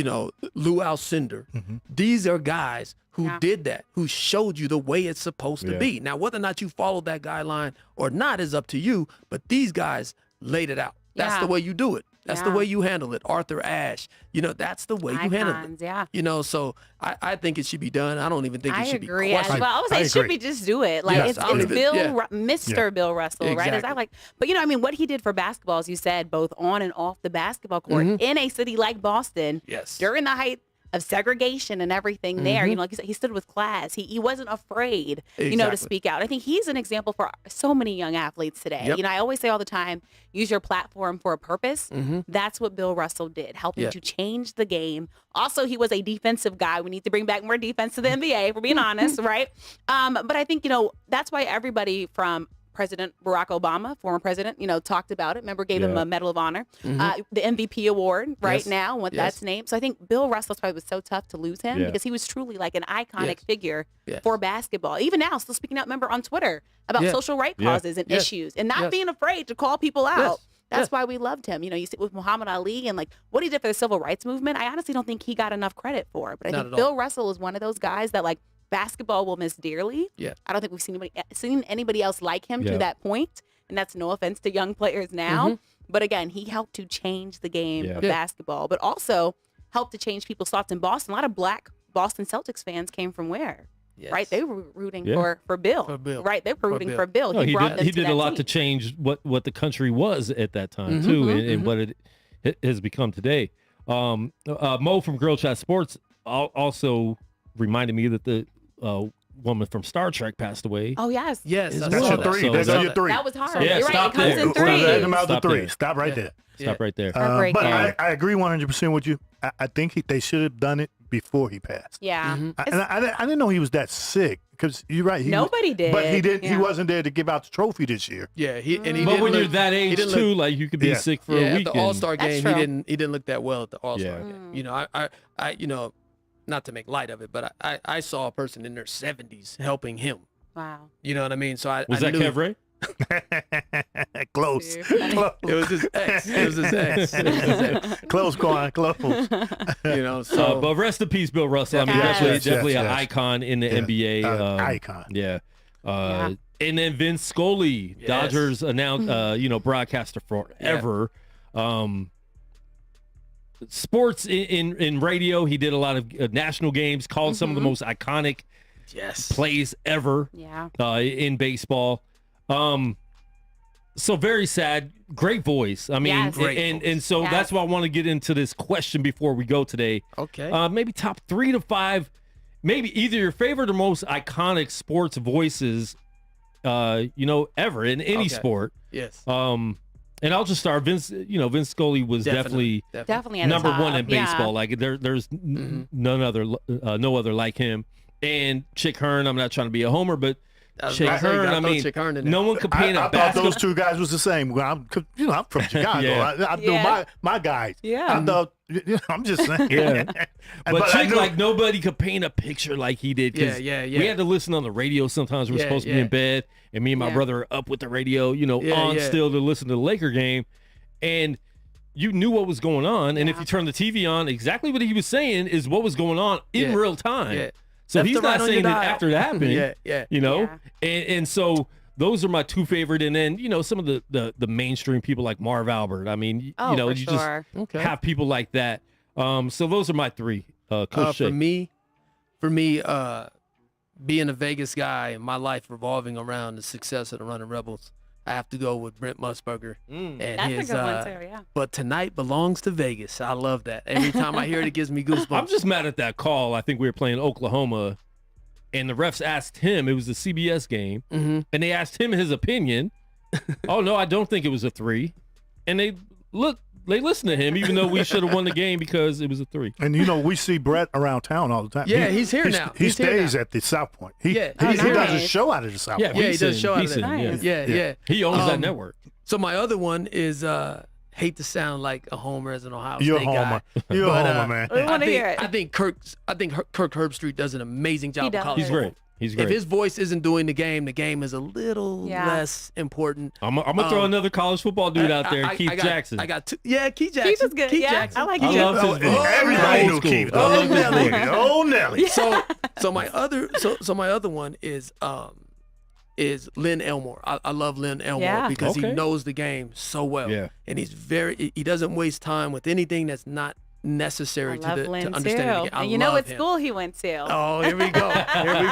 Lou Alcindor. These are guys who did that, who showed you the way it's supposed to be. Now, whether or not you follow that guideline or not is up to you, but these guys laid it out. That's the way you do it. That's the way you handle it. Arthur Ashe, that's the way you handle it. Yeah. So I think it should be done. I don't even think it should be questioned. I agree as well. I would say it should be just do it. Like it's Mr. Bill Russell, exactly. right? As I like, but what he did for basketball, as you said, both on and off the basketball court in a city like Boston, during the height of segregation and everything there, like you said, he stood with class. He wasn't afraid, to speak out. I think he's an example for so many young athletes today. I always say all the time, use your platform for a purpose. That's what Bill Russell did, helping to change the game. Also, he was a defensive guy. We need to bring back more defense to the NBA, if we're being honest, right? But I think, that's why everybody from President Barack Obama, former president, talked about it. Remember, gave him a Medal of Honor, the MVP award now, what that's named. So I think Bill Russell's probably was so tough to lose him because he was truly like an iconic figure for basketball. Even now, still speaking out, remember, on Twitter about social rights causes and issues and not being afraid to call people out. That's why we loved him. You see with Muhammad Ali and like what he did for the civil rights movement, I honestly don't think he got enough credit for it. But I think Bill Russell is one of those guys that like basketball will miss dearly. I don't think we've seen anybody else like him to that point. And that's no offense to young players now. But again, he helped to change the game of basketball, but also helped to change people's thoughts in Boston. A lot of black Boston Celtics fans came from where? Right? They were rooting for Bill. Right? They were rooting for Bill. No, he did a lot to change what the country was at that time, too, and what it has become today. Mo from Girl Chat Sports also reminded me that the woman from Star Trek passed away. Oh, yes. Yes. That's your three. That's your three. That was hard. Yeah, You're right. It comes in three. Stop right there. Stop right there. But I agree 100% with you. I think they should have done it before he passed. Yeah. I didn't know he was that sick because you're right. Nobody did. But he didn't. He wasn't there to give out the trophy this year. Yeah. But when you're that age too, like you could be sick for a week. At the All-Star game, he didn't look that well at the All-Star game. I not to make light of it, but I saw a person in their 70s helping him. Wow. You know what I mean? So was that Kev Ray? Close. It was his ex. Close, Quan. Close. So. But rest in peace, Bill Russell. I mean, definitely an icon in the NBA. Icon. Yeah. And then Vince Scully, Dodgers announced, broadcaster forever. Sports in radio. He did a lot of national games, called some of the most iconic plays ever in baseball. So very sad. Great voice. I mean, and so that's why I want to get into this question before we go today. Okay. Maybe top 3 to 5, maybe either your favorite or most iconic sports voices, ever in any sport. Yes. And I'll just start. Vince Scully was definitely number one in baseball. Like there's no other like him. And Chick Hearn. I'm not trying to be a homer, but Chick Hearn. I mean, no one could paint a basketball. I thought those two guys was the same. Well, I'm from Chicago. I know my guys. Yeah. I thought, I'm just saying. But Chick, nobody could paint a picture like he did. Yeah. We had to listen on the radio. Sometimes we were supposed to be in bed, and me and my brother are up with the radio, on still to listen to the Laker game, and you knew what was going on. And if you turn the TV on, exactly what he was saying is what was going on in real time. Yeah. So he's not saying that after that happened, And so those are my two favorite. And then, some of the mainstream people like Marv Albert. I mean, just have people like that. So those are my 3. Coach for me, being a Vegas guy and my life revolving around the success of the Running Rebels, I have to go with Brent Musburger and That's his. A good one too, yeah. But tonight belongs to Vegas. I love that. Every time I hear it, it gives me goosebumps. I'm just mad at that call. I think we were playing Oklahoma, and the refs asked him. It was a CBS game, and they asked him his opinion. Oh no, I don't think it was a 3. And they listened to him, even though we should have won the game because it was a 3. And we see Brett around town all the time. Yeah, he's here now. He stays at the South Point. He does a show out of the South Point. Yeah, he does a show out of there. Nice. Yeah. He owns that network. So my other one is hate to sound like a homer as an Ohio You're State a homer. guy. You're a homer, man. We want to hear it. I think Kirk Herbstreit does an amazing job of college. He's great. He's great. If his voice isn't doing the game is a little less important. I'm gonna throw another college football dude out there, Keith Jackson. I got two. Yeah, Keith Jackson. Keith is good. Keith Yeah, Jackson. I like I Keith. love his voice. Everybody Old knew school. Keith. I love his Nelly. voice. Oh, Nelly. So my other one is Lynn Elmore. I love Lynn Elmore because he knows the game so well. Yeah. And he doesn't waste time with anything that's not necessary to Lynn understand the game. and you know what school he went to. Oh, here we go. Here we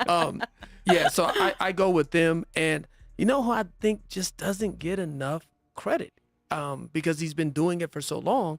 go. So I go with them. And you know who I think just doesn't get enough credit because he's been doing it for so long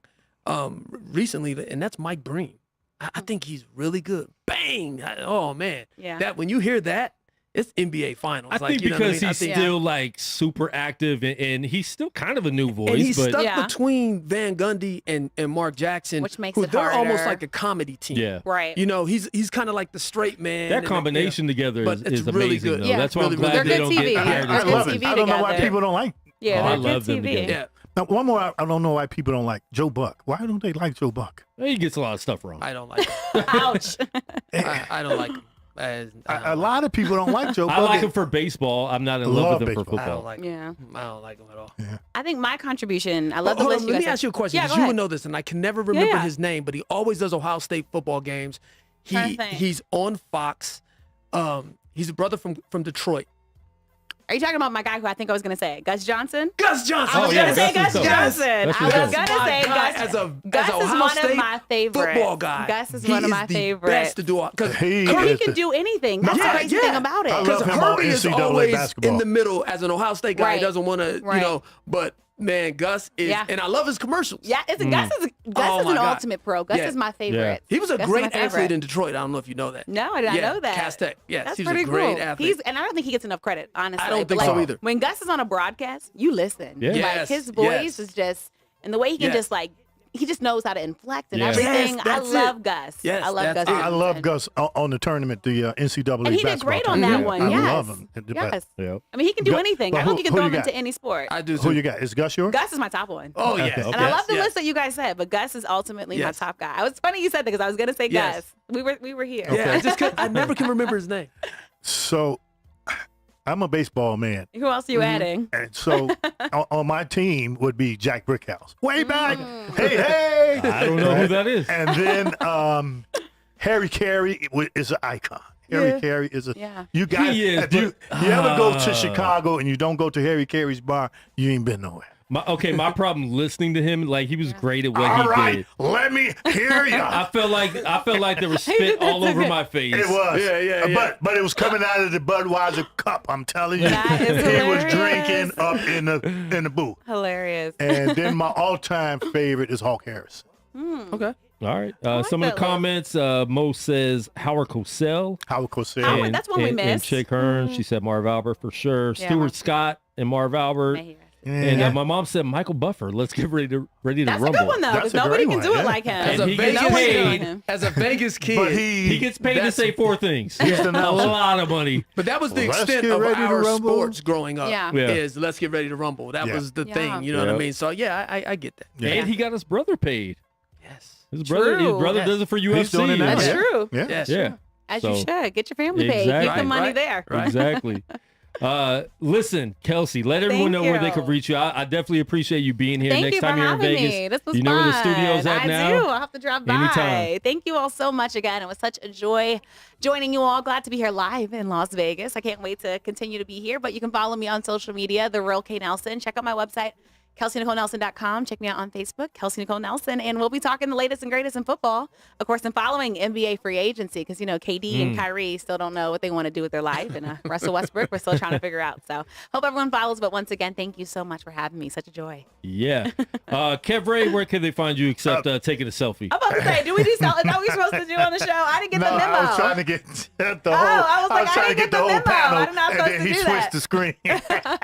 recently, and that's Mike Breen. I think he's really good. Bang! Oh, man. Yeah. That when you hear that, it's NBA Finals. I think you know what because he's think- still like super active and he's still kind of a new voice. And he's but stuck between Van Gundy and Mark Jackson, Which makes who it they're almost harder. like a comedy team. yeah, Right. You know, he's kind of like the straight man. that and combination together But it's is really amazing. good. Though. Yeah. That's why I'm Really, glad really they good don't TV. get hired. They're I as good love much. it. TV I don't know why together. people don't like. Yeah, Oh, I they're love good them TV. together. Yeah. Now, one more. I don't know why people don't like Joe Buck. Why don't they like Joe Buck? He gets a lot of stuff wrong. I don't like him. Ouch. I don't like him. A lot of people don't like Joe Buck. I like him for baseball. I'm not in love with him for baseball. I don't football. like him. Yeah. I don't like him at all. I think my contribution, I love the Hold list on, you let guys me ask you a question. Yeah, because go you ahead. would know this, and I can never remember Yeah. his name, but he always does Ohio State football games. Trying to think. He's on Fox. He's a brother from Detroit. Are you talking about my guy who I think I was going to say? Gus Johnson? Gus Johnson. I was Oh, yeah, going to say Gus Gus is dope. Johnson. That's I what's was up. going to My say guy Gus. as a Gus is Ohio one State of my favorites. football guy. Gus is He one of my the favorites. best to do because He He is can the- do anything. That's the Yeah, crazy yeah. thing about it. I love Because him on Herbie is NCAA always basketball. in the middle as an Ohio State guy. Right. He doesn't want to, Right. but man, Gus is, Yeah. and I love his commercials. Yeah, Gus is Oh, an my God. ultimate pro. Gus Yeah. is my favorite. He was a Gus is great my favorite. athlete in Detroit. I don't know if you know that. No, I did not Yeah, know that. Cass Tech. Yes, That's he was pretty a great cool. athlete. And I don't think he gets enough credit, honestly. I don't But, think like, so either. When Gus is on a broadcast, you listen. Yeah. Like Yes, his voice yes. is just, and the way he can Yes. just like, he just knows how to inflect and Yeah. everything. Yes, I that's love it. Gus. Yes, I love that's Gus. it. I love Gus on the tournament, the NCAA And he did basketball great on tournament. that one. I Yes. love him. Yes. Yeah. I mean, he can do Gu- anything. but I hope you can who throw you him got? into any sport. I do. Who too. you got? Is Gus yours? Gus is my top one. Oh yes. Okay. And I love the Yes. list that you guys said, but Gus is ultimately Yes. my top guy. It's funny you said that because I was gonna say Yes. Gus. We were here. Yeah, I never can remember his name. So, I'm a baseball man. Who else are you adding? And so on my team would be Jack Brickhouse. Way back. Mm. Hey. I don't know who that is. And then Harry Carey is an icon. Harry Carey is a Yeah. you guys He is, if you but- ever go to Chicago and you don't go to Harry Carey's bar, you ain't been nowhere. My problem listening to him, like he was great at what All he right, did. let me hear you. I felt like there was spit all over my face. It was. Yeah. But it was coming out of the Budweiser cup, I'm telling you. That is He was hilarious. drinking up in the booth. Hilarious. And then my all-time favorite is Hawk Harris. Okay. All right. like Some of the that list. comments, Mo says Howard Cosell. Howard Cosell. Howard, that's one we and missed. Chick Hearn. She said Marv Albert for sure. Yeah, Stuart Marv. Scott and Marv Albert. Right here. And my mom said Michael Buffer. Let's get ready to That's rumble. a good one though, That's because a nobody great can do one, it yeah. like him. As And a he gets Vegas paid. him. as a Vegas kid, But He gets paid to That's- say four things. He's the a announcer. lot of money. but that was the Let's extent get of ready to our rumble. sports growing up. Yeah. Yeah. Is let's get ready to rumble. That Yeah. was the Yeah. thing. You know what Yeah. I mean? So yeah, I get that. Yeah. And he got his brother paid. Yes. His True. brother Yes. does it for UFC. doing it now. That's Yeah. true. Yeah. Yes. Yeah. As So- you should. Get your family paid. Exactly. Keep the money Right. there. Right. Exactly. Listen, Kelsey, let everyone know Thank where they you. could reach you. I definitely appreciate you being here. Thank Next you time for you're in having Vegas, me. This was you know fun. where the studio's at I now? do. I'll have to drop by. Anytime. Thank you all so much again. It was such a joy joining you all. Glad to be here live in Las Vegas. I can't wait to continue to be here. But you can follow me on social media, The Real K Nelson. Check out my website, KelseyNicoleNelson.com. Check me out on Facebook, Kelsey Nicole Nelson. And we'll be talking the latest and greatest in football. Of course, and following NBA free agency because, you know, KD and Kyrie still don't know what they want to do with their life. And Russell Westbrook, we're still trying to figure out. So hope everyone follows. But once again, thank you so much for having me. Such a joy. Yeah. Kev Ray, where can they find you except taking a selfie? I'm about to say, do we do something? Is that what we're supposed to do on the show? I didn't get No, the memo. I was trying to get the whole. I was like, I trying to didn't get get the the whole memo. panel, I did not and supposed then to he do switched that. the screen.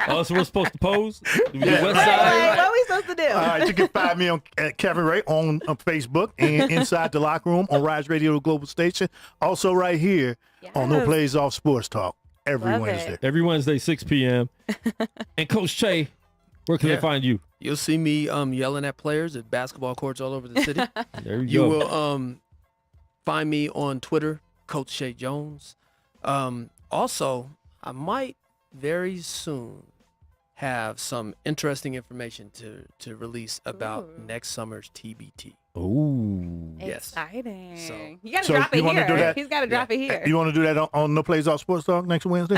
Oh, so we're supposed to pose? Do we do Yeah. West Right, Side? right. What are we supposed to do? All right, you can find me on Kevin Ray on Facebook and Inside the Locker Room on Rise Radio Global Station. Also right here on No Yes. Plays Off Sports Talk every Love Wednesday. it. Every Wednesday, 6 p.m. And Coach Che, where can they Yeah. find you? You'll see me yelling at players at basketball courts all over the city. There you You go. will find me on Twitter, Coach Shay Jones. Also, I might very soon have some interesting information to release about next summer's TBT. Ooh. Yes. Exciting. So- You got to So drop you it wanna here. do that? He's got to drop it here. You want to do that on No Plays Off Sports Talk next Wednesday?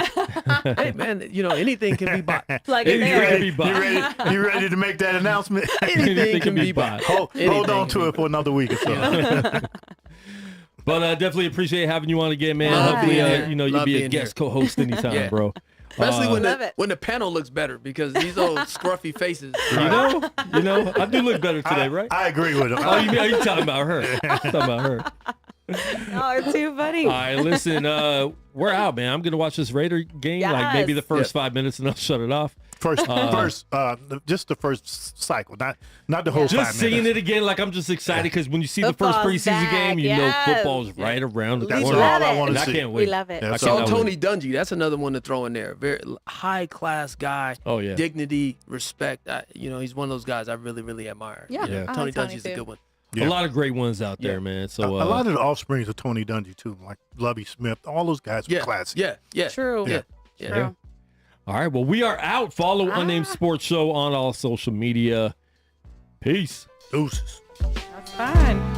Hey man, anything can be bought. Plug it You there. ready? You ready to make that announcement? Anything can be bought. Hold Anything on can to be it for another week or so. But definitely appreciate having you on again, man. Love Hopefully, being here. you know, you'll Love be a being guest here. co-host anytime, Yeah. bro. Especially Love it. when the panel looks better, because these old scruffy faces. You know, I do look better today, right? I agree with him. Oh, you talking about her? Talking about her. Oh, it's too funny. All right, listen, we're out, man. I'm gonna watch this Raider game, like maybe the Yes. first 5 minutes, and I'll shut it off. Just the first cycle, not the whole 5 Just minutes. seeing it again, like I'm just excited because when you see the first Football's preseason back, game, you know football's right around the That's corner. all I it. want And to I see. can't We wait. love it. Yeah, I so So cannot Tony wait. Dungy, that's another one to throw in there. Very high class guy. Oh yeah. Dignity, respect. He's one of those guys I really, really admire. Yeah, Yeah. I Tony like Tony Dungy's a too. good one. Yeah. A lot of great ones out there, man. So a lot of the offsprings of Tony Dungy too, like Lovey Smith. All those guys were Yeah, classic. yeah. True. Yeah. True. all right. Well, we are out. Follow Unnamed Sports Show on all social media. Peace. Deuces. That's fun.